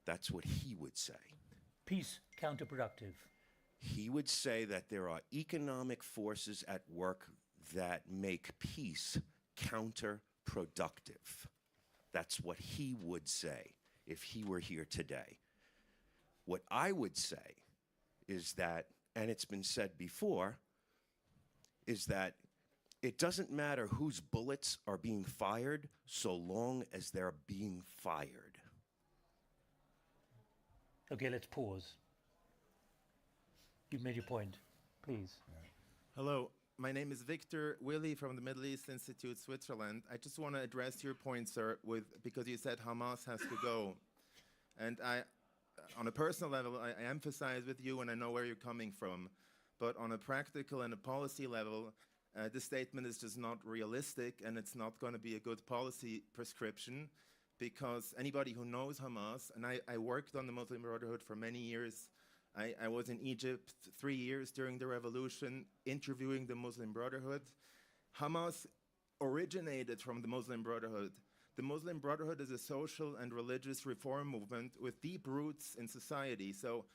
That's what he would say. Peace counterproductive. He would say that there are economic forces at work that make peace counterproductive. That's what he would say. if he were here today. What I would say is that, and it's been said before, is that it doesn't matter whose bullets are being fired so long as they're being fired. Okay, let's pause. You've made your point. Please. Hello, my name is Victor Willi from the Middle East Institute, Switzerland. I just want to address your point, sir, because you said Hamas has to go. And on a personal level, I emphasize with you and I know where you're coming from. But on a practical and a policy level, this statement is just not realistic, and it's not going to be a good policy prescription, because anybody who knows Hamas, and I worked on the Muslim Brotherhood for many years. I was in Egypt 3 years during the revolution, interviewing the Muslim Brotherhood. Hamas originated from the Muslim Brotherhood. The Muslim Brotherhood is a social and religious reform movement with deep roots in society. So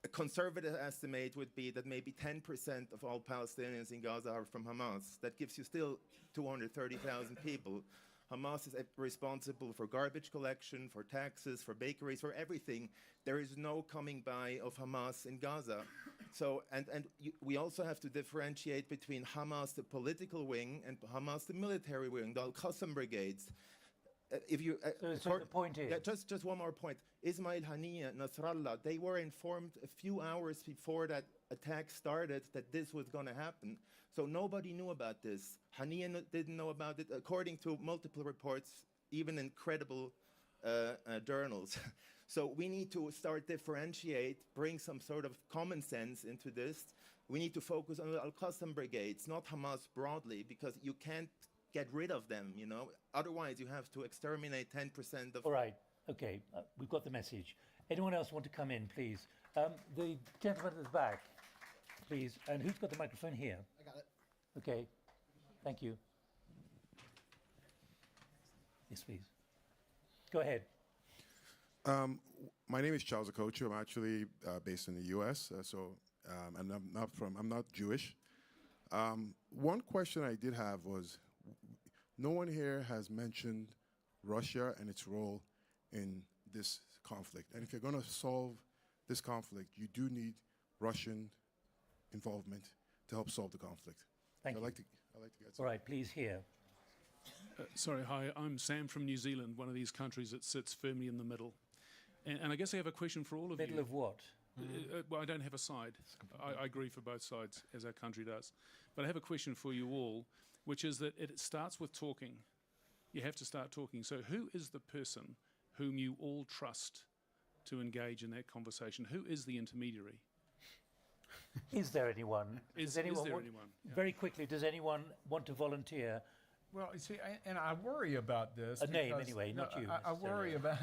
a conservative estimate would be that maybe 10% of all Palestinians in Gaza are from Hamas. That gives you still 230,000 people. Hamas is responsible for garbage collection, for taxes, for bakeries, for everything. There is no coming by of Hamas in Gaza. So, we also have to differentiate between Hamas, the political wing, and Hamas, the military wing, the Al-Qassam brigades. So the point is... Yeah, just one more point. Ismail Haniyeh, Nasrallah, they were informed a few hours before that attack started that this was going to happen. So nobody knew about this. Haniyeh didn't know about it, according to multiple reports, even in credible journals. So we need to start differentiate, bring some sort of common sense into this. We need to focus on the Al-Qassam brigades, not Hamas broadly, because you can't get rid of them, you know. Otherwise, you have to exterminate 10% of... All right, okay, we've got the message. Anyone else want to come in, please? The gentleman at the back, please. And who's got the microphone here? I got it. Okay, thank you. Yes, please. Go ahead. My name is Charles Okochu. I'm actually based in the U.S., and I'm not Jewish. One question I did have was, no one here has mentioned Russia and its role in this conflict. And if you're going to solve this conflict, you do need Russian involvement to help solve the conflict. Thank you. I'd like to get some. All right, please here. Sorry, hi, I'm Sam from New Zealand, one of these countries that sits firmly in the middle. And I guess I have a question for all of you. Middle of what? Well, I don't have a side. I agree for both sides, as our country does. But I have a question for you all, which is that it starts with talking. You have to start talking. So who is the person whom you all trust to engage in that conversation? Who is the intermediary? Is there anyone? Is there anyone? Yeah. Very quickly, does anyone want to volunteer? Well, you see, and I worry about this. A name, anyway, not you. I worry about.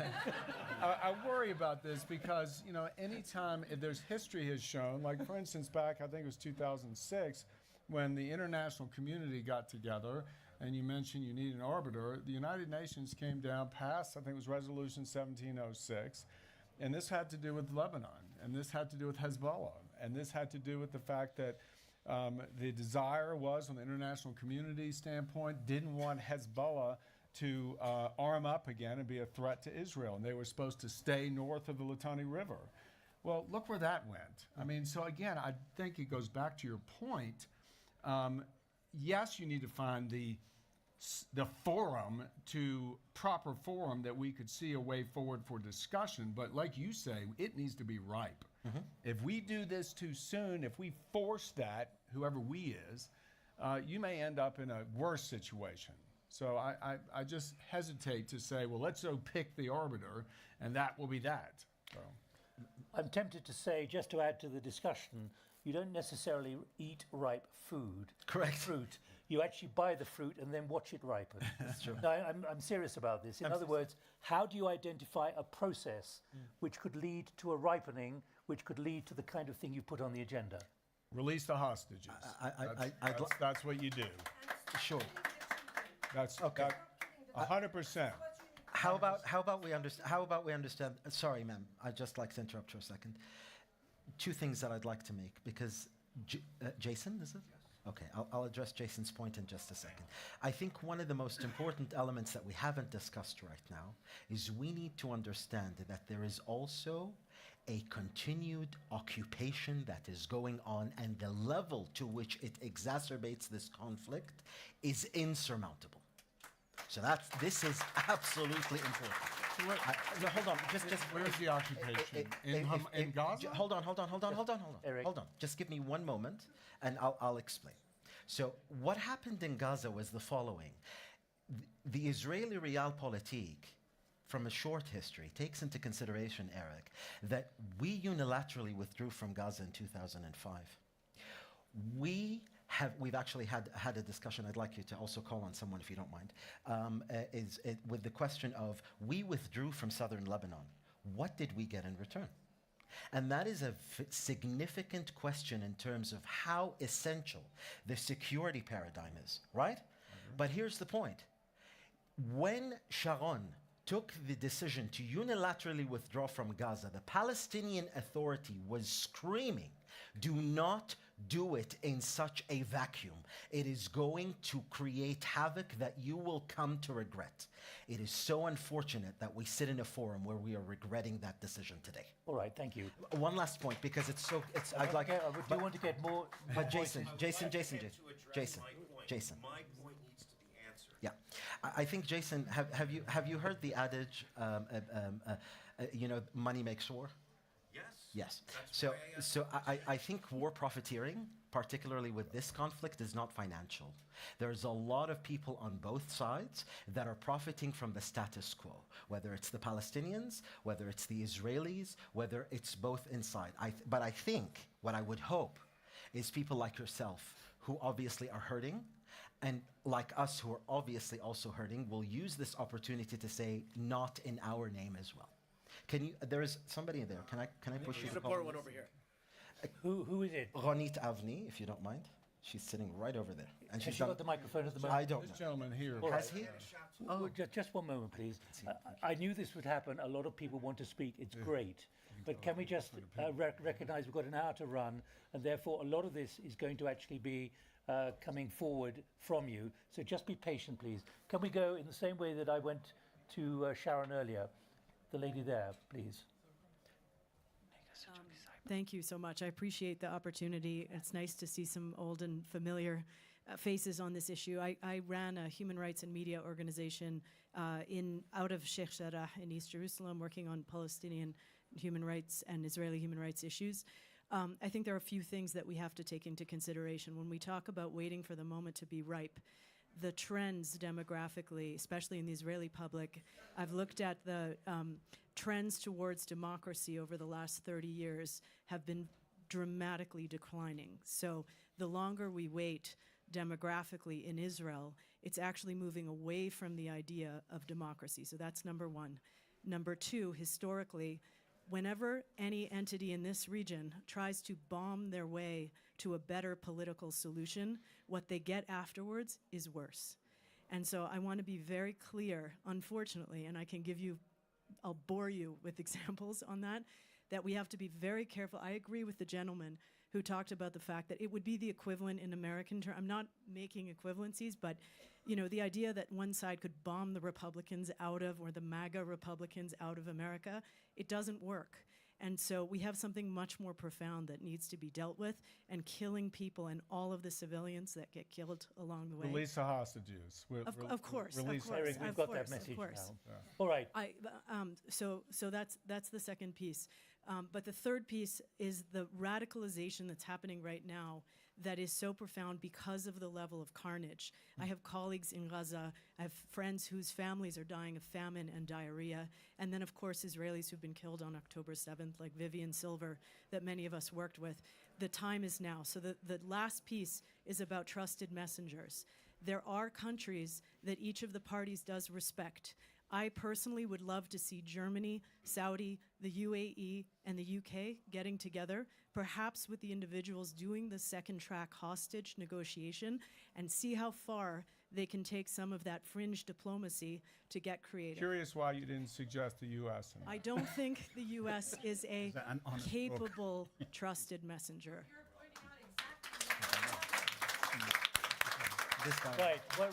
I worry about this because, you know, anytime there's history has shown, like for instance, back I think it was 2006, when the international community got together, and you mentioned you need an arbiter. The United Nations came down, passed, I think it was Resolution 1706, and this had to do with Lebanon, and this had to do with Hezbollah, and this had to do with the fact that. The desire was, from the international community standpoint, didn't want Hezbollah to arm up again and be a threat to Israel. And they were supposed to stay north of the Litani River. Well, look where that went. I mean, so again, I think it goes back to your point. Yes, you need to find the proper forum that we could see a way forward for discussion. But like you say, it needs to be ripe. Mm-hmm. If we do this too soon, if we force that, whoever we is, you may end up in a worse situation. So I just hesitate to say, well, let's go pick the arbiter, and that will be that. So. I'm tempted to say, just to add to the discussion, you don't necessarily eat ripe food. Correct. Fruit. You actually buy the fruit and then watch it ripen. That's true. No, I'm serious about this. In other words, how do you identify a process which could lead to a ripening, which could lead to the kind of thing you put on the agenda? Release the hostages. That's what you do. Sure. That's okay. 100%. How about we understand? Sorry, ma'am. I'd just like to interrupt for a second. Two things that I'd like to make, because Jason, is it? Okay, I'll address Jason's point in just a second. I think one of the most important elements that we haven't discussed right now is we need to understand that there is also a continued occupation that is going on, and the level to which it exacerbates this conflict is insurmountable. So this is absolutely important. No, hold on, just where's the occupation? In Gaza? Hold on. Eric. Hold on. Just give me one moment, and I'll explain. So what happened in Gaza was the following. The Israeli Realpolitik, from a short history, takes into consideration, Eric, that we unilaterally withdrew from Gaza in 2005. We've actually had a discussion. I'd like you to also call on someone if you don't mind. With the question of, we withdrew from southern Lebanon. What did we get in return? And that is a significant question in terms of how essential the security paradigm is, right? But here's the point. When Sharon took the decision to unilaterally withdraw from Gaza, the Palestinian Authority was screaming, do not do it in such a vacuum. It is going to create havoc that you will come to regret. It is so unfortunate that we sit in a forum where we are regretting that decision today. All right, thank you. One last point, because I'd like. Do you want to get more? But Jason. My point needs to be answered. Yeah, I think Jason, have you heard the adage? Money makes war. Yes. So I think war profiteering, particularly with this conflict, is not financial. There's a lot of people on both sides that are profiting from the status quo, whether it's the Palestinians, whether it's the Israelis, whether it's both inside. But I think what I would hope is people like yourself, who obviously are hurting, and like us, who are obviously also hurting, will use this opportunity to say, not in our name as well. There is somebody in there. Can I push you to call? One over here. Who is it? Ronit Avni, if you don't mind. She's sitting right over there. And Has she got the microphone at the moment? I don't know. This gentleman here. Has he? Oh, just one moment, please. I knew this would happen. A lot of people want to speak. It's great. But can we just recognize we've got an hour to run, and therefore a lot of this is going to actually be coming forward from you. So just be patient, please. Can we go in the same way that I went to Sharon earlier? The lady there, please. Thank you so much. I appreciate the opportunity. It's nice to see some old and familiar faces on this issue. I ran a human rights and media organization out of Sheikh Jarrah in East Jerusalem, working on Palestinian human rights and Israeli human rights issues. I think there are a few things that we have to take into consideration. When we talk about waiting for the moment to be ripe, the trends demographically, especially in the Israeli public, I've looked at the trends towards democracy over the last 30 years have been dramatically declining. So the longer we wait demographically in Israel, it's actually moving away from the idea of democracy. So that's number one. Number two, historically, whenever any entity in this region tries to bomb their way to a better political solution, what they get afterwards is worse. And so I want to be very clear, unfortunately, and I'll bore you with examples on that we have to be very careful. I agree with the gentleman who talked about the fact that it would be the equivalent in American terms. I'm not making equivalencies, but the idea that one side could bomb the Republicans out of, or the MAGA Republicans out of America, it doesn't work. And so we have something much more profound that needs to be dealt with, and killing people and all of the civilians that get killed along the way. Release the hostages. Of course. Eric, we've got that message now. Yeah. All right. So that's the second piece. But the third piece is the radicalization that's happening right now that is so profound because of the level of carnage. I have colleagues in Gaza, I have friends whose families are dying of famine and diarrhea, and then of course Israelis who've been killed on October 7th, like Vivian Silver, that many of us worked with. The time is now. So the last piece is about trusted messengers. There are countries that each of the parties does respect. I personally would love to see Germany, Saudi, the UAE, and the UK getting together, perhaps with the individuals doing the second track hostage negotiation, and see how far they can take some of that fringe diplomacy to get creative. Curious why you didn't suggest the U.S. I don't think the U.S. is a capable, trusted messenger. this guy. Right.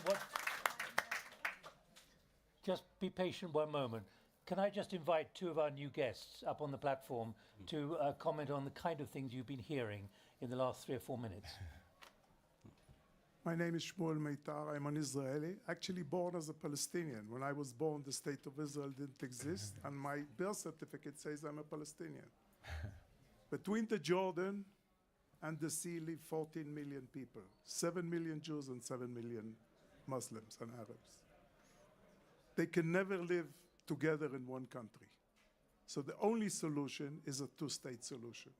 Just be patient one moment. Can I just invite two of our new guests up on the platform to comment on the kind of things you've been hearing in the last 3 or 4 minutes? My name is Shmuel Meitar. I'm an Israeli, actually born as a Palestinian. When I was born, the state of Israel didn't exist, and my birth certificate says I'm a Palestinian. Between the Jordan and the sea live 14 million people, 7 million Jews and 7 million Muslims and Arabs. They can never live together in one country. So the only solution is a two-state solution.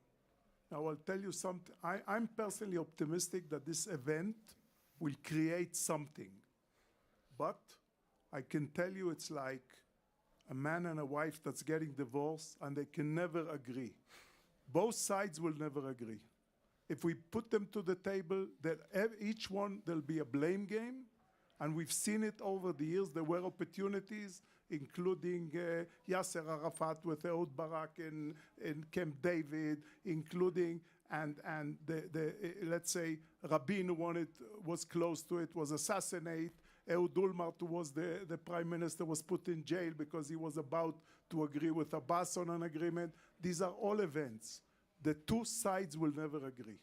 Now I'll tell you something. I'm personally optimistic that this event will create something. But I can tell you it's like a man and a wife that's getting divorced and they can never agree. Both sides will never agree. If we put them to the table, each one, there'll be a blame game. And we've seen it over the years. There were opportunities, including Yasser Arafat with Ehud Barak in Camp David, including, let's say, Rabin, who was close to it, was assassinated. Ehud Olmert, who was the prime minister, was put in jail because he was about to agree with Abbas on an agreement. These are all events. The two sides will never agree.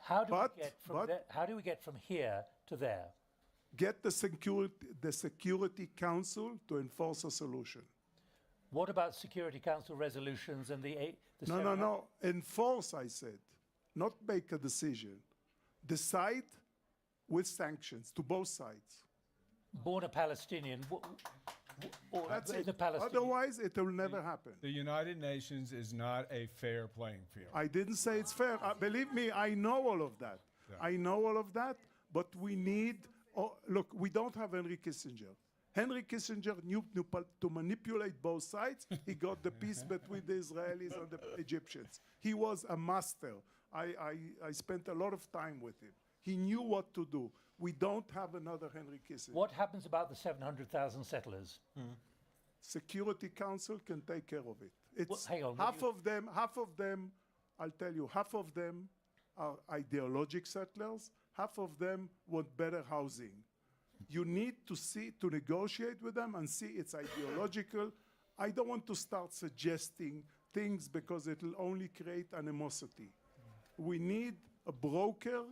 How do we get from here to there? Get the Security Council to enforce a solution. What about Security Council resolutions and the No. Enforce, I said. Not make a decision. Decide with sanctions to both sides. Born a Palestinian, That's it. the Palestinian. Otherwise, it will never happen. The United Nations is not a fair playing field. I didn't say it's fair. Believe me, I know all of that. Yeah. I know all of that, but we need... look, we don't have Henry Kissinger. Henry Kissinger knew to manipulate both sides. He got the peace between the Israelis and the Egyptians. He was a master. I spent a lot of time with him. He knew what to do. We don't have another Henry Kissinger. What happens about the 700,000 settlers? Security Council can take care of it. It's hang on, half of them, I'll tell you, half of them are ideologic settlers. Half of them want better housing. You need to negotiate with them and see it's ideological. I don't want to start suggesting things because it will only create animosity. We need a broker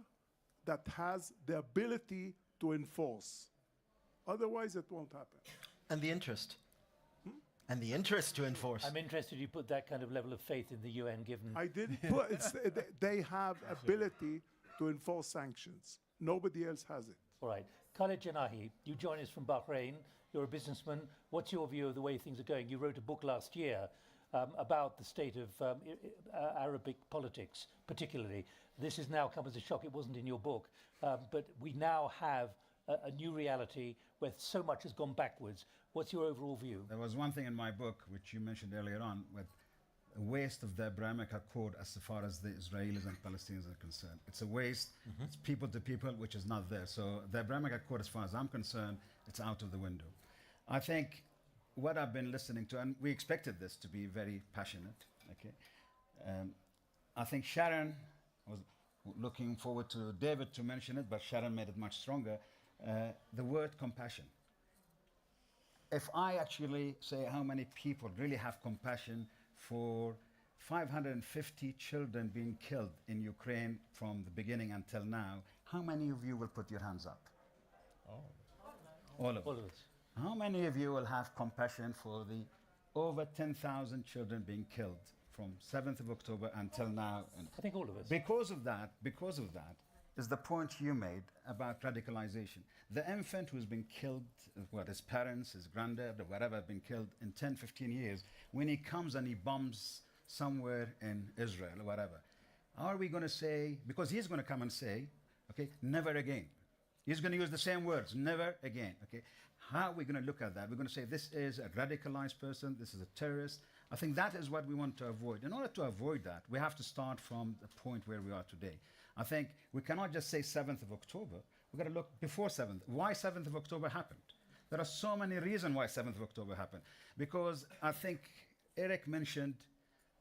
that has the ability to enforce. Otherwise, it won't happen. And the interest. And the interest to enforce. I'm interested you put that kind of level of faith in the UN, given... I didn't put... they have ability to enforce sanctions. Nobody else has it. All right. Khaled Janahi, you join us from Bahrain. You're a businessman. What's your view of the way things are going? You wrote a book last year about the state of Arabic politics, particularly. This has now come as a shock. It wasn't in your book. But we now have a new reality where so much has gone backwards. What's your overall view? There was one thing in my book, which you mentioned earlier on, with a waste of the Abrahamic Accord as far as the Israelis and Palestinians are concerned. It's a waste. It's people to people, which is not there. So the Abrahamic Accord, as far as I'm concerned, it's out of the window. I think what I've been listening to, and we expected this to be very passionate, okay? I think Sharon was looking forward to David to mention it, but Sharon made it much stronger. The word compassion. If I actually say how many people really have compassion for 550 children being killed in Ukraine from the beginning until now, how many of you will put your hands up? All of us. How many of you will have compassion for the over 10,000 children being killed from 7th of October until now? I think all of us. Because of that is the point you made about radicalization. The infant who's been killed, his parents, his granddad, or whatever, have been killed in 10, 15 years, when he comes and he bombs somewhere in Israel or whatever, are we going to say, because he's going to come and say, okay, never again. He's going to use the same words, never again, okay? How are we going to look at that? We're going to say this is a radicalized person, this is a terrorist. I think that is what we want to avoid. In order to avoid that, we have to start from the point where we are today. I think we cannot just say 7th of October. We've got to look before 7th. Why 7th of October happened? There are so many reasons why 7th of October happened. Because I think Eric mentioned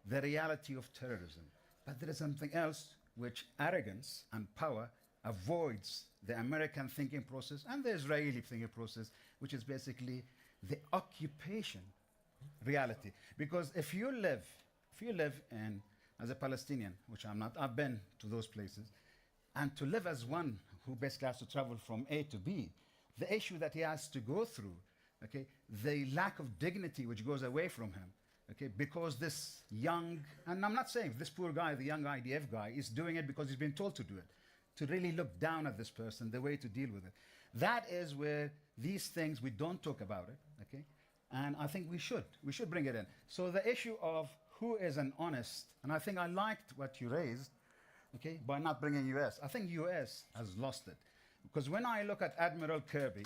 the reality of terrorism. But there is something else which arrogance and power avoids the American thinking process and the Israeli thinking process, which is basically the occupation reality. Because if you live in, as a Palestinian, which I'm not, I've been to those places, and to live as one who basically has to travel from A to B, the issue that he has to go through, okay, the lack of dignity which goes away from him, okay, because this young, and I'm not saying this poor guy, the young IDF guy, is doing it because he's been told to do it, to really look down at this person, the way to deal with it. That is where these things, we don't talk about it, okay, and I think we should bring it in. So the issue of who is an honest, and I think I liked what you raised, okay, by not bringing US. I think US has lost it. Because when I look at Admiral Kirby,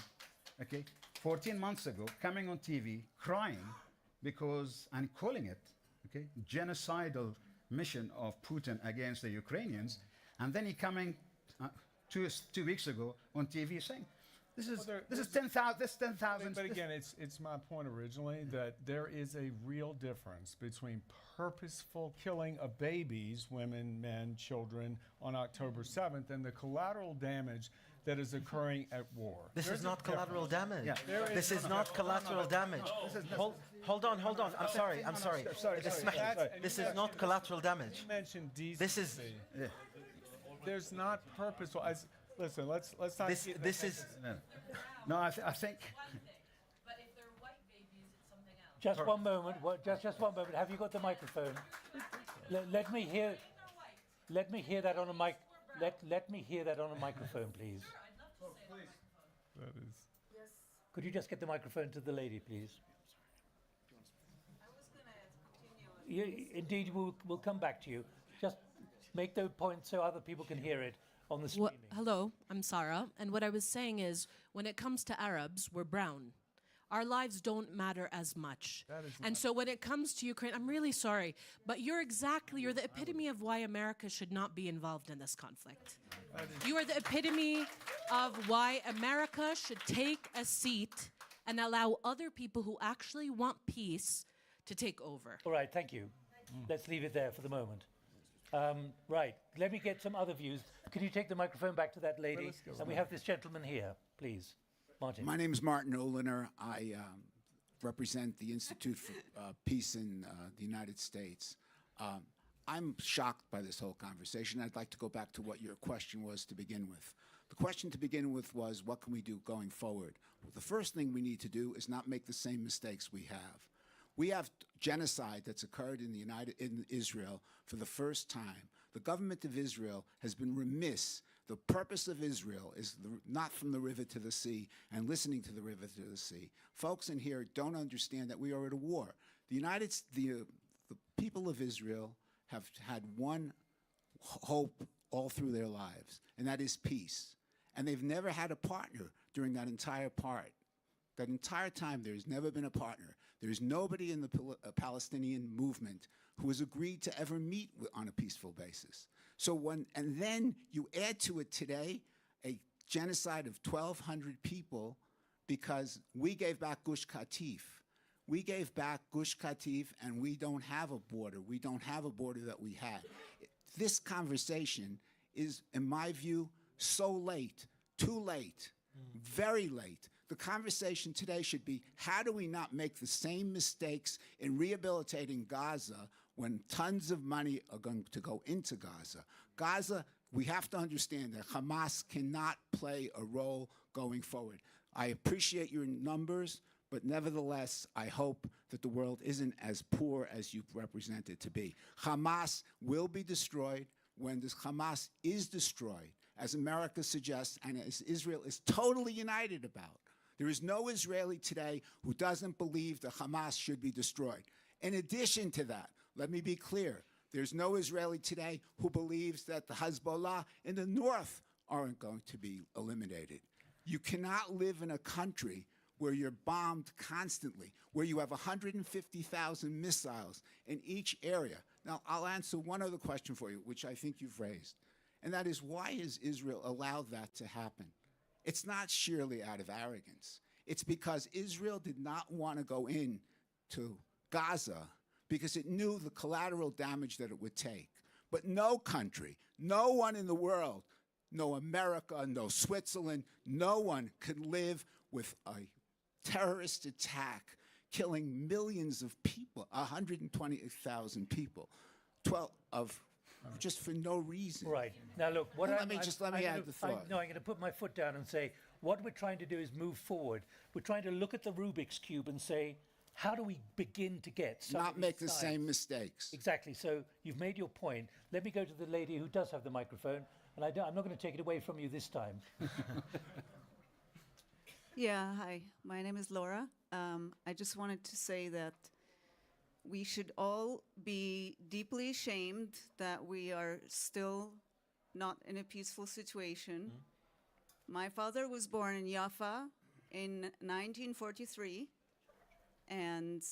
okay, 14 months ago, coming on TV, crying because, and calling it, okay, genocidal mission of Putin against the Ukrainians, and then he coming 2 weeks ago on TV saying, this is 10,000. But again, it's my point originally that there is a real difference between purposeful killing of babies, women, men, children on October 7th and the collateral damage that is occurring at war. This is not collateral damage. Yeah. This is not collateral damage. Hold on. I'm sorry. This is not collateral damage. You mentioned decency. This is. There's not purposeful. Listen, let's not. This is. No, I think. But if they're white babies, it's something else. Just one moment. Just one moment. Have you got the microphone? Let me hear. Let me hear that on a mic. Let me hear that on a microphone, please. That is. Yes. Could you just get the microphone to the lady, please? I was going to continue. Indeed, we'll come back to you. Just make those points so other people can hear it on the streaming. Hello, I'm Sarah, and what I was saying is, when it comes to Arabs, we're brown. Our lives don't matter as much. And so when it comes to Ukraine, I'm really sorry, but you're the epitome of why America should not be involved in this conflict. You are the epitome of why America should take a seat and allow other people who actually want peace to take over. All right, thank you. Let's leave it there for the moment. Right, let me get some other views. Can you take the microphone back to that lady? And we have this gentleman here, please. Martin. My name is Martin Oliner. I represent the Institute for Peace in the United States. I'm shocked by this whole conversation. I'd like to go back to what your question was to begin with. The question to begin with was, what can we do going forward? Well, the first thing we need to do is not make the same mistakes we have. We have genocide that's occurred in Israel for the first time. The government of Israel has been remiss. The purpose of Israel is not from the river to the sea and listening to the river to the sea. Folks in here don't understand that we are at a war. The people of Israel have had one hope all through their lives, and that is peace. And they've never had a partner during that entire That entire time, there's never been a partner. There's nobody in the Palestinian movement who has agreed to ever meet on a peaceful basis. And then you add to it today a genocide of 1,200 people because we gave back Gush Katif. We gave back Gush Katif, and we don't have a border. We don't have a border that we had. This conversation is, in my view, so late, too late, very late. The conversation today should be, how do we not make the same mistakes in rehabilitating Gaza when tons of money are going to go into Gaza? Gaza, we have to understand that Hamas cannot play a role going forward. I appreciate your numbers, but nevertheless, I hope that the world isn't as poor as you represent it to be. Hamas will be destroyed. When this Hamas is destroyed, as America suggests and as Israel is totally united about, there is no Israeli today who doesn't believe that Hamas should be destroyed. In addition to that, let me be clear, there's no Israeli today who believes that the Hezbollah in the north aren't going to be eliminated. You cannot live in a country where you're bombed constantly, where you have 150,000 missiles in each area. Now, I'll answer one other question for you, which I think you've raised, and that is, why has Israel allowed that to happen? It's not sheerly out of arrogance. It's because Israel did not want to go in to Gaza because it knew the collateral damage that it would take. But no country, no one in the world, no America, no Switzerland. No one could live with a terrorist attack killing millions of people, 120,000 people, 12 of just for no reason. Right. Now look, what Let I'm, me I'm- just- let me I'm add gonna- the thought. I'm going to put my foot down and say, what we're trying to do is move forward. We're trying to look at the Rubik's Cube and say, how do we begin to get some Not of make these the sides? same mistakes. Exactly. So you've made your point. Let me go to the lady who does have the microphone, and I'm not going to take it away from you this time. Yeah, hi. My name is Laura. I just wanted to say that we should all be deeply ashamed that we are still not in a peaceful situation. My father was born in Jaffa in 1943, and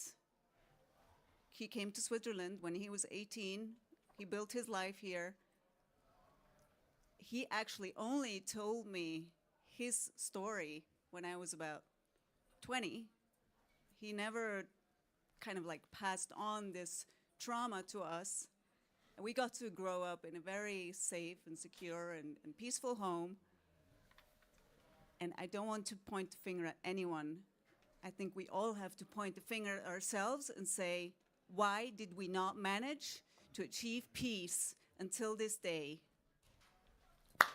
he came to Switzerland when he was 18. He built his life here. He actually only told me his story when I was about 20. He never kind of like passed on this trauma to us. And we got to grow up in a very safe and secure and peaceful home. And I don't want to point the finger at anyone. I think we all have to point the finger at ourselves and say, why did we not manage to achieve peace until this day?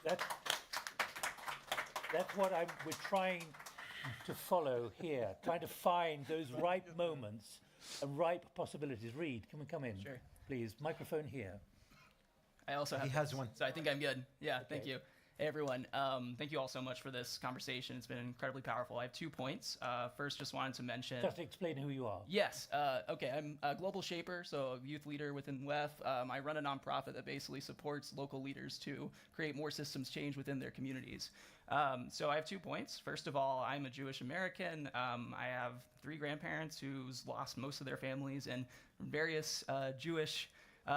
That's what we're trying to follow here, trying to find those ripe moments and ripe possibilities. Reed, can we come in? Sure. Please, microphone here. I also have He has one. So I think I'm good. Yeah, thank Okay. you. Hey, everyone. Thank you all so much for this conversation. It's been incredibly powerful. I have 2 points. First, just wanted to mention... Just explain who you are. Yes. Okay, I'm a global shaper, so a youth leader within WEF. I run a nonprofit that basically supports local leaders to create more systems change within their communities. So I have 2 points. First of all, I'm a Jewish American. I have 3 grandparents who's lost most of their families in various Jewish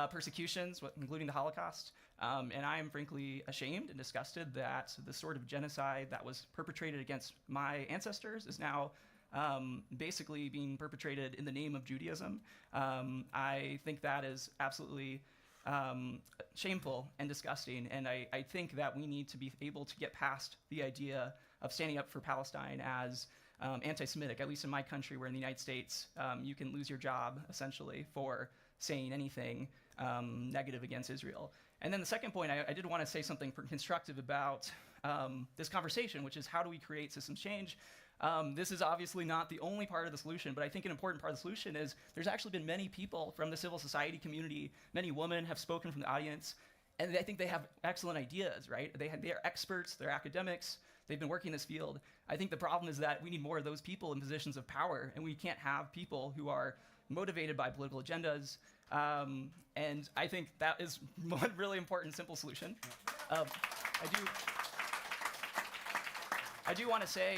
persecutions, including the Holocaust. And I am frankly ashamed and disgusted that the sort of genocide that was perpetrated against my ancestors is now basically being perpetrated in the name of Judaism. I think that is absolutely shameful and disgusting, and I think that we need to be able to get past the idea of standing up for Palestine as anti-Semitic. At least in my country, where in the United States, you can lose your job essentially for saying anything negative against Israel. And then the second point, I did want to say something constructive about this conversation, which is how do we create systems change? This is obviously not the only part of the solution, but I think an important part of the solution is there's actually been many people from the civil society community, many women have spoken from the audience, and I think they have excellent ideas, right? They are experts, they're academics, they've been working in this field. I think the problem is that we need more of those people in positions of power, and we can't have people who are motivated by political agendas. And I think that is one really important, simple solution. I do want to say,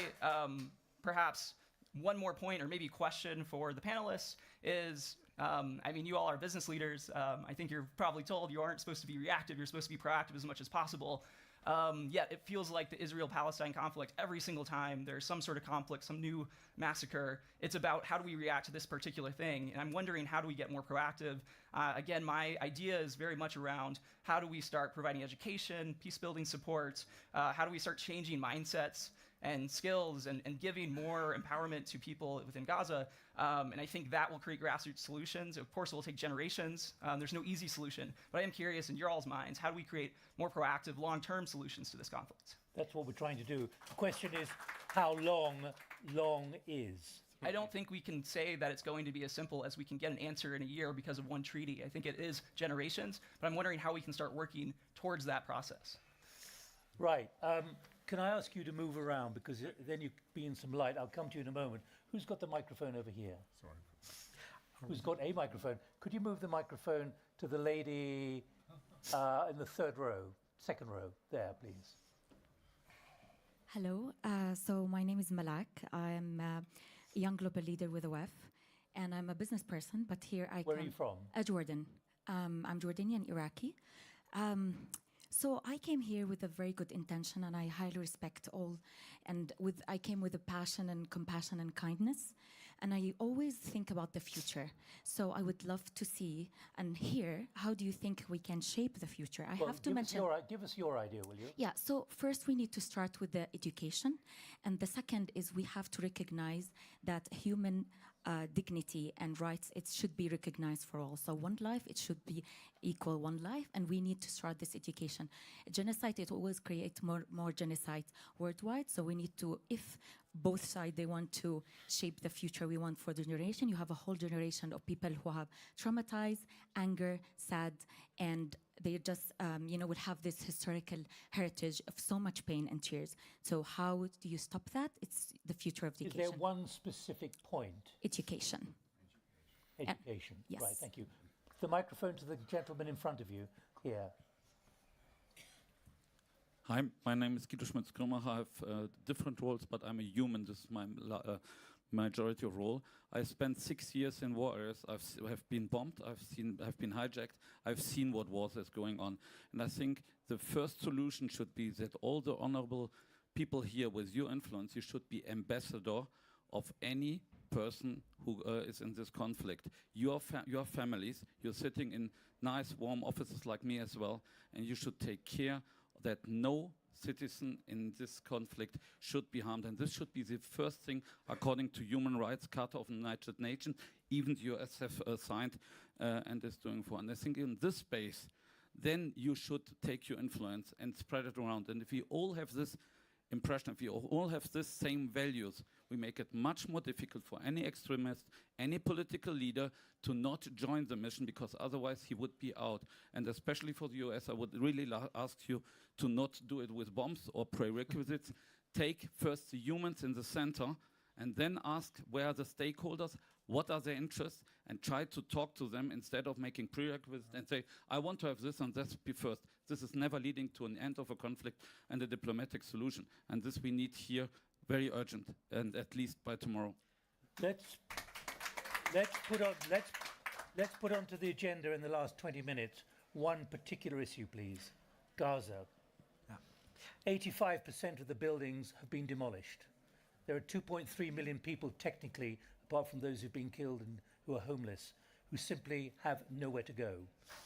perhaps one more point or maybe question for the panelists is, I mean, you all are business leaders. I think you're probably told you aren't supposed to be reactive, you're supposed to be proactive as much as possible. Yet it feels like the Israel-Palestine conflict, every single time there's some sort of conflict, some new massacre, it's about how do we react to this particular thing. And I'm wondering, how do we get more proactive? Again, my idea is very much around how do we start providing education, peace-building support, how do we start changing mindsets and skills and giving more empowerment to people within Gaza. And I think that will create grassroots solutions. Of course, it will take generations. There's no easy solution. But I am curious, in your all's minds, how do we create more proactive, long-term solutions to this conflict? That's what we're trying to do. The question is, how long is? I don't think we can say that it's going to be as simple as we can get an answer in a year because of one treaty. I think it is generations, but I'm wondering how we can start working towards that process. Right. Can I ask you to move around, because then you be in some light. I'll come to you in a moment. Who's got the microphone over here? Sorry. Who's got a microphone? Could you move the microphone to the lady in the second row, there, please? Hello. So my name is Malak. I'm a young global leader with the WEF, and I'm a business person, but here I Where are you from? Jordan. I'm Jordanian Iraqi. So I came here with a very good intention, and I highly respect all. And I came with a passion and compassion and kindness. And I always think about the future. So I would love to see and hear, how do you think we can shape the future? I have to mention... Give us your idea, will you? Yeah, so first we need to start with the education. And the second is we have to recognize that human dignity and rights, it should be recognized for all. So one life, it should be equal one life, and we need to start this education. Genocide, it always creates more genocide worldwide, so we need to, if both sides, they want to shape the future we want for the generation, you have a whole generation of people who have traumatized, anger, sad, and they just, will have this historical heritage of so much pain and tears. So how do you stop that? It's the future of education. Is there one specific point? Education. Education, yes. Right, thank you. The microphone to the gentleman in front of you, here. Hi, my name is Guido Schmitz-Krummacher. I have different roles, but I'm a human. This is my majority of role. I spent 6 years in war areas. I've been bombed. I've been hijacked. I've seen what wars is going on, and I think the first solution should be that all the honorable people here with your influence, you should be ambassador of any person who is in this conflict. Your families. You're sitting in nice, warm offices like me as well, and you should take care that no citizen in this conflict should be harmed. And this should be the first thing according to Human Rights Charter of the United Nations, even the US have signed and is doing for. And I think in this space, then you should take your influence and spread it around. And if we all have this impression, if we all have this same values, we make it much more difficult for any extremist, any political leader to not join the mission, because otherwise he would be out. And especially for the US, I would really ask you to not do it with bombs or prerequisites. Take first the humans in the center and then ask where are the stakeholders, what are their interests, and try to talk to them instead of making prerequisites and say, I want to have this and this be first. This is never leading to an end of a conflict and a diplomatic solution. And this we need here very urgent, and at least by tomorrow. Let's put onto the agenda in the last 20 minutes one particular issue, please. Gaza. 85% of the buildings have been demolished. There are 2.3 million people technically, apart from those who've been killed and who are homeless, who simply have nowhere to go.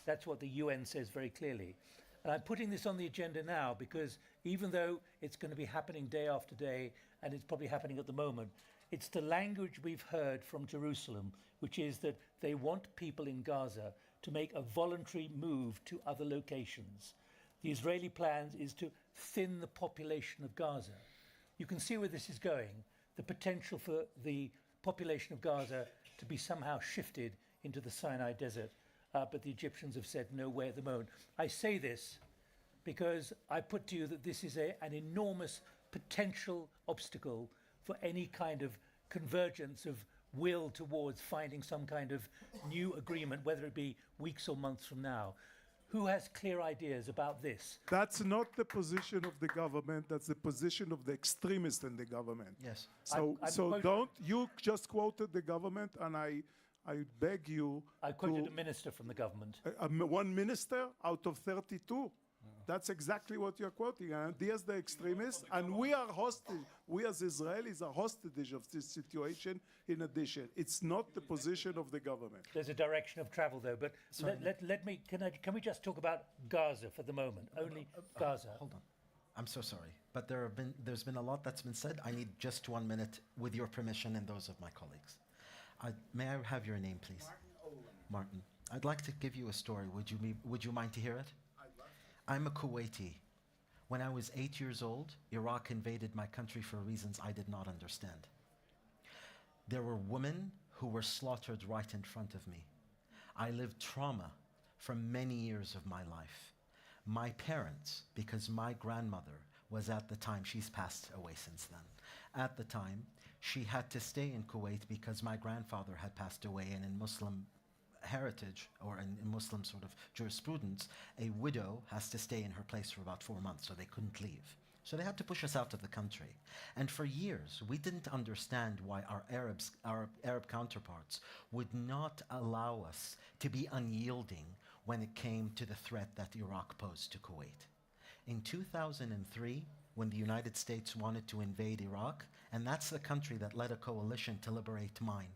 That's what the UN says very clearly. And I'm putting this on the agenda now because even though it's going to be happening day after day, and it's probably happening at the moment, it's the language we've heard from Jerusalem, which is that they want people in Gaza to make a voluntary move to other locations. The Israeli plan is to thin the population of Gaza. You can see where this is going, the potential for the population of Gaza to be somehow shifted into the Sinai Desert, but the Egyptians have said no way at the moment. I say this because I put to you that this is an enormous potential obstacle for any kind of convergence of will towards finding some kind of new agreement, whether it be weeks or months from now. Who has clear ideas about this? That's not the position of the government. That's the position of the extremists in the government. Yes. So, don't, you just quoted the government, and I beg you. I quoted a minister from the government. One minister out of 32. That's exactly what you're quoting. And there's the extremists, and we are hostage. We as Israelis are hostage of this situation. In addition, it's not the position of the government. There's a direction of travel, though. But can we just talk about Gaza for the moment? Only Gaza. Hold on. I'm so sorry, but there's been a lot that's been said. I need just 1 minute, with your permission and those of my colleagues. May I have your name, please? Martin. I'd like to give you a story. Would you mind to hear it? I'm a Kuwaiti. When I was 8 years old, Iraq invaded my country for reasons I did not understand. There were women who were slaughtered right in front of me. I lived trauma for many years of my life. My parents, because my grandmother was at the time, she's passed away since then, at the time, she had to stay in Kuwait because my grandfather had passed away, and in Muslim heritage, or in Muslim sort of jurisprudence, a widow has to stay in her place for about 4 months, so they couldn't leave. So they had to push us out of the country. And for years, we didn't understand why our Arab counterparts would not allow us to be unyielding when it came to the threat that Iraq posed to Kuwait. In 2003, when the United States wanted to invade Iraq, and that's the country that led a coalition to liberate mine.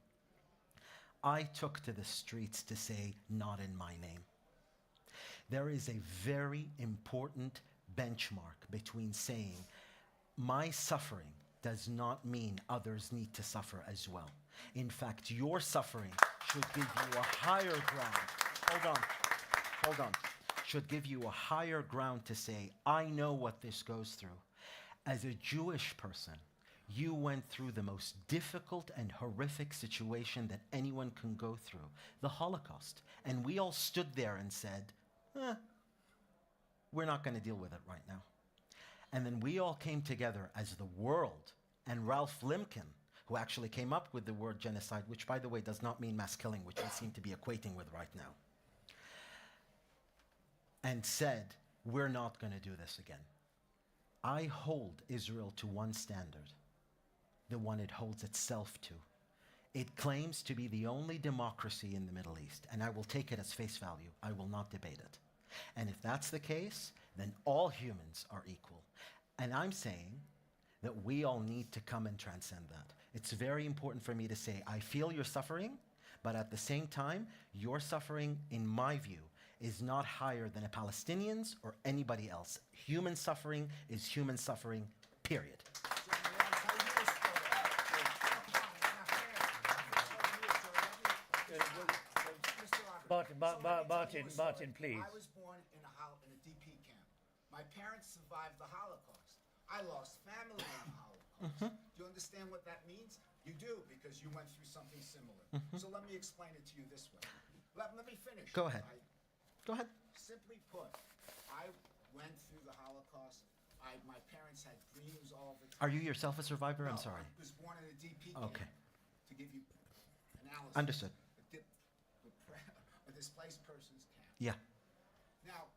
I took to the streets to say, not in my name. There is a very important benchmark between saying, my suffering does not mean others need to suffer as well. In fact, your suffering should give you a higher ground. Hold on. Should give you a higher ground to say, I know what this goes through. As a Jewish person, you went through the most difficult and horrific situation that anyone can go through, the Holocaust. And we all stood there and said, we're not going to deal with it right now. And then we all came together as the world, and Ralph Limkin, who actually came up with the word genocide, which, by the way, does not mean mass killing, which we seem to be equating with right now, and said, we're not going to do this again. I hold Israel to one standard, the one it holds itself to. It claims to be the only democracy in the Middle East, and I will take it as face value. I will not debate it. And if that's the case, then all humans are equal. And I'm saying that we all need to come and transcend that. It's very important for me to say, I feel your suffering, but at the same time, your suffering, in my view, is not higher than a Palestinian's or anybody else. Human suffering is human suffering, period. Martin, please. I was born in a DP camp. My parents survived the Holocaust. I lost family in the Holocaust. Do you understand what that means? You do, because you went through something similar. So let me explain it to you this way. Let me finish. Go ahead. Go ahead. Simply put, I went through the Holocaust. My parents had dreams all the time. Are you yourself a survivor? No, I'm sorry. I was born in a DP camp. Okay. To give you analysis. Understood. A displaced person's camp. Yeah. Now,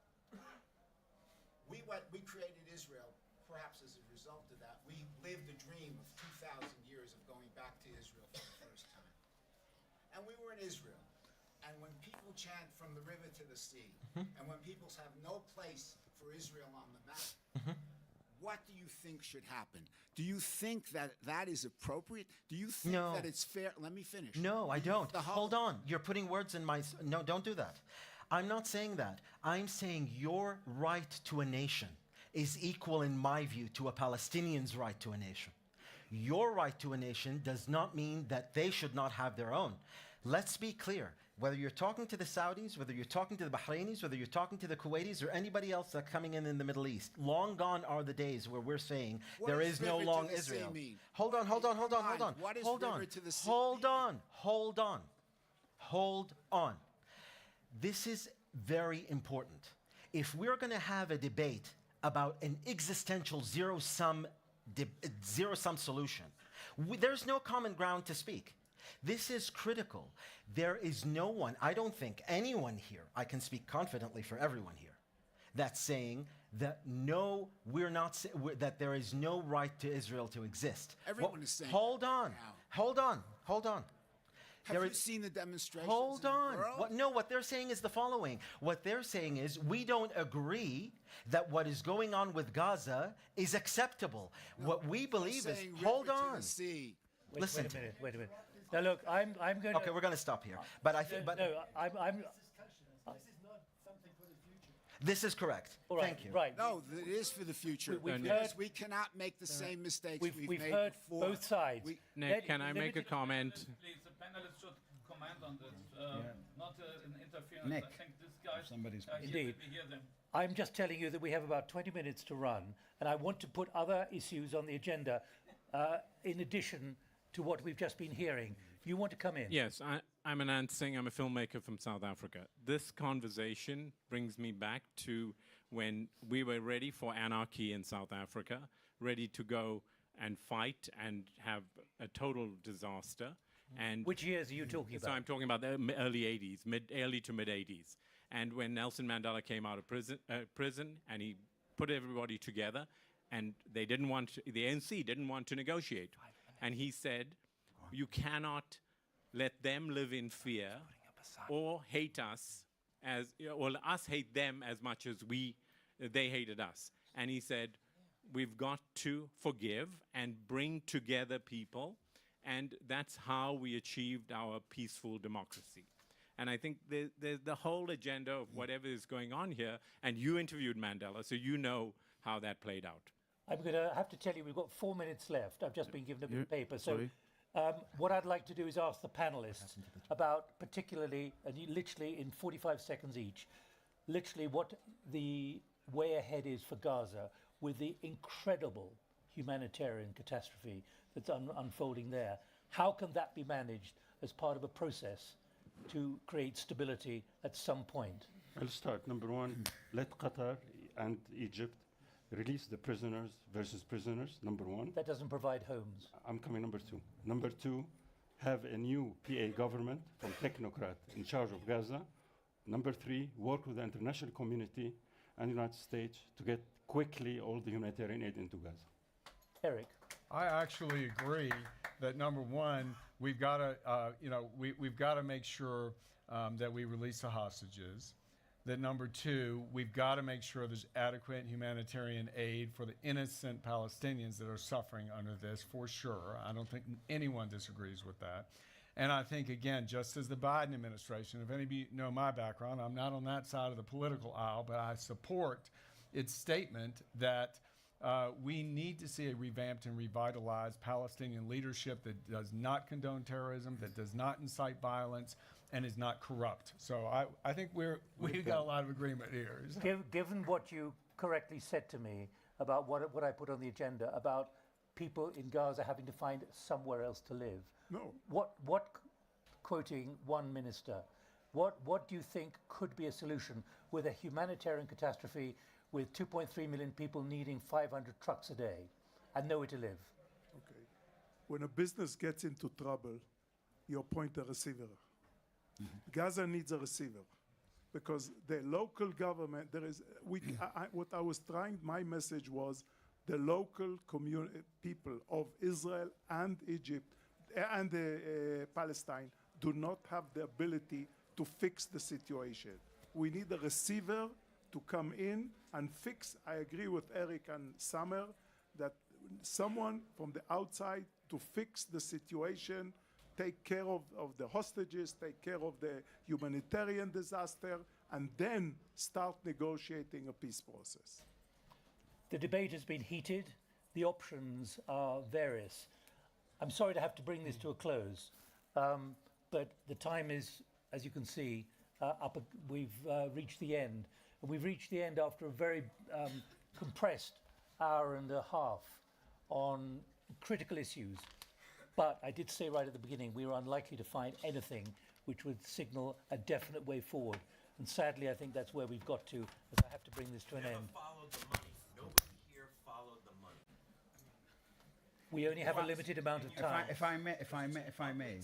we created Israel, perhaps as a result of that. We lived the dream of 2,000 years of going back to Israel for the first time. And we were in Israel. And when people chant from the river to the sea, and when people have no place for Israel on the map, what do you think should happen? Do you think that that is appropriate? Do you think that it's fair? Let me finish. No, I don't. Hold on. You're putting words in my... No, don't do that. I'm not saying that. I'm saying your right to a nation is equal, in my view, to a Palestinian's right to a nation. Your right to a nation does not mean that they should not have their own. Let's be clear. Whether you're talking to the Saudis, whether you're talking to the Bahrainis, whether you're talking to the Kuwaitis or anybody else that's coming in the Middle East, long gone are the days where we're saying there is no long Israel. Hold on. Hold on. This is very important. If we're going to have a debate about an existential zero-sum solution, there's no common ground to speak. This is critical. There is no one, I don't think anyone here, I can speak confidently for everyone here, that's saying that that there is no right to Israel to exist. Everyone is saying Hold on. Have you seen the demonstrations? Hold on. What they're saying is the following. What they're saying is we don't agree that what is going on with Gaza is acceptable. What we believe is, hold on. Listen. Wait a minute. Now look, I'm going to... Okay, we're going to stop here. But I think... I'm... This is not something for the future. This is correct. All right, Thank you. Right. No, it is for the future. Because we cannot make the same mistakes we've made heard before. Both sides. Nick, can I make a comment? Please, the panelists should comment on this, not an interference. Nick, I think this guy somebody's... Indeed. We hear them. I'm just telling you that we have about 20 minutes to run, and I want to put other issues on the agenda in addition to what we've just been hearing. You want to come in? Yes, I'm Anand Singh. I'm a filmmaker from South Africa. This conversation brings me back to when we were ready for anarchy in South Africa, ready to go and fight and have a total disaster. And which years are you talking about? So I'm talking about the early 80s, early to mid 80s. And when Nelson Mandela came out of prison and he put everybody together, and they didn't want to, the ANC didn't want to negotiate. And he said, you cannot let them live in fear or hate us or us hate them as much as they hated us. And he said, we've got to forgive and bring together people, and that's how we achieved our peaceful democracy. And I think the whole agenda of whatever is going on here, and you interviewed Mandela, so you know how that played out. I'm going to have to tell you, we've got 4 minutes left. I've just been given a bit of paper. So sorry. what I'd like to do is ask the panelists about particularly, and literally in 45 seconds each, literally what the way ahead is for Gaza with the incredible humanitarian catastrophe that's unfolding there. How can that be managed as part of a process to create stability at some point? I'll start. Number one, let Qatar and Egypt release the prisoners versus prisoners, number one. That doesn't provide homes. I'm coming number two. Number two, have a new PA government from technocrat in charge of Gaza. Number three, work with the international community and the United States to get quickly all the humanitarian aid into Gaza. Eric? I actually agree that number one, we've got to, we've got to make sure that we release the hostages. That number two, we've got to make sure there's adequate humanitarian aid for the innocent Palestinians that are suffering under this, for sure. I don't think anyone disagrees with that. And I think, again, just as the Biden administration, if any of you know my background, I'm not on that side of the political aisle, but I support its statement that we need to see a revamped and revitalized Palestinian leadership that does not condone terrorism, that does not incite violence, and is not corrupt. So I think we've got a lot of agreement here. Given what you correctly said to me about what I put on the agenda, about people in Gaza having to find somewhere else to live, what quoting one minister, what do you think could be a solution with a humanitarian catastrophe with 2.3 million people needing 500 trucks a day and nowhere to live? Okay. When a business gets into trouble, you appoint a receiver. Gaza needs a receiver because the local government, what I was trying, my message was the local community, people of Israel and Egypt and Palestine do not have the ability to fix the situation. We need a receiver to come in and fix. I agree with Eric and Summer that someone from the outside to fix the situation, take care of the hostages, take care of the humanitarian disaster, and then start negotiating a peace process. The debate has been heated. The options are various. I'm sorry to have to bring this to a close, but the time is, as you can see, we've reached the end. And we've reached the end after a very compressed hour and a half on critical issues. But I did say right at the beginning, we were unlikely to find anything which would signal a definite way forward. And sadly, I think that's where we've got to, as I have to bring this to an end. Followed the money. Nobody here followed the money. We only have a limited amount of time. If I may.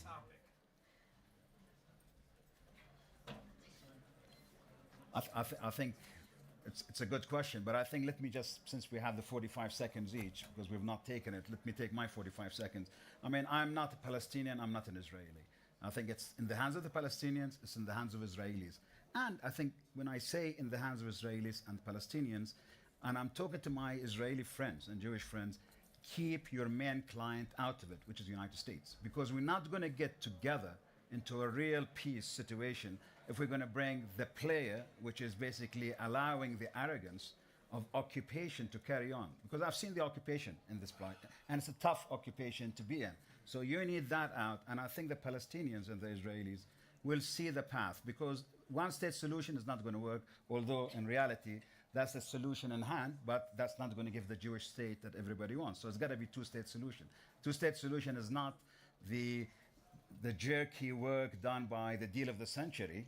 I think it's a good question, but I think let me just, since we have the 45 seconds each, because we've not taken it, let me take my 45 seconds. I mean, I'm not a Palestinian, I'm not an Israeli. I think it's in the hands of the Palestinians, it's in the hands of Israelis. And I think when I say in the hands of Israelis and Palestinians, and I'm talking to my Israeli friends and Jewish friends, keep your main client out of it, which is the United States. Because we're not going to get together into a real peace situation if we're going to bring the player, which is basically allowing the arrogance of occupation to carry on. Because I've seen the occupation in this place, and it's a tough occupation to be in. So you need that out, and I think the Palestinians and the Israelis will see the path, because one-state solution is not going to work, although in reality, that's the solution in hand, but that's not going to give the Jewish state that everybody wants. So it's got to be two-state solution. Two-state solution is not the jerky work done by the deal of the century,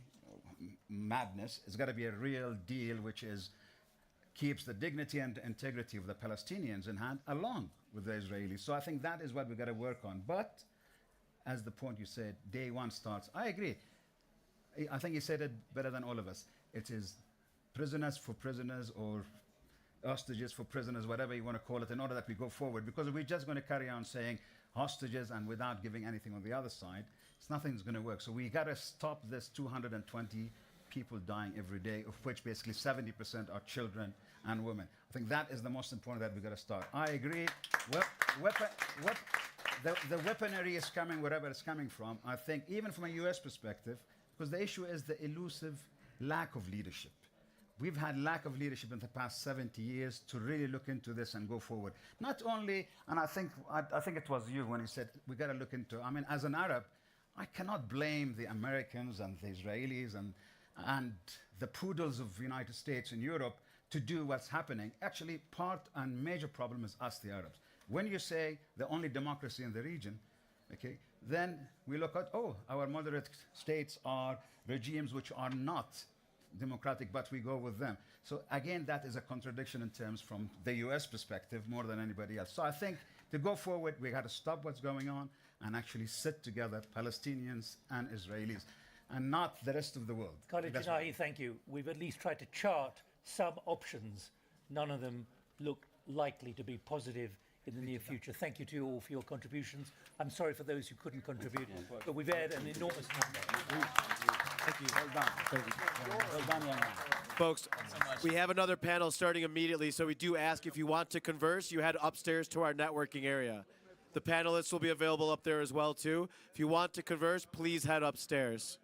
madness. It's got to be a real deal which keeps the dignity and integrity of the Palestinians in hand along with the Israelis. So I think that is what we've got to work on. But as the point you said, day one starts. I agree. I think you said it better than all of us. It is prisoners for prisoners, or hostages for prisoners, whatever you want to call it, in order that we go forward. Because we're just going to carry on saying hostages and without giving anything on the other side, nothing's going to work. So we got to stop this 220 people dying every day, of which basically 70% are children and women. I think that is the most important that we've got to start. I agree. The weaponry is coming wherever it's coming from. I think even from a US perspective, because the issue is the elusive lack of leadership. We've had lack of leadership in the past 70 years to really look into this and go forward. Not only, and I think it was you when you said we got to look into. I mean, as an Arab, I cannot blame the Americans and the Israelis and the poodles of the United States and Europe to do what's happening. Actually, part and major problem is us, the Arabs. When you say the only democracy in the region, okay, then we look at, oh, our moderate states are regimes which are not democratic, but we go with them. So again, that is a contradiction in terms from the US perspective more than anybody else. So I think to go forward, we got to stop what's going on and actually sit together, Palestinians and Israelis, and not the rest of the world. Khalid Jinahi, thank you. We've at least tried to chart some options. None of them look likely to be positive in the near future. Thank you to you all for your contributions. I'm sorry for those who couldn't contribute, but we've aired an enormous number. Thank you. Well done. Thank you. Well done, young man. Folks, we have another panel starting immediately, so we do ask if you want to converse, you head upstairs to our networking area. The panelists will be available up there as well, too. If you want to converse, please head upstairs.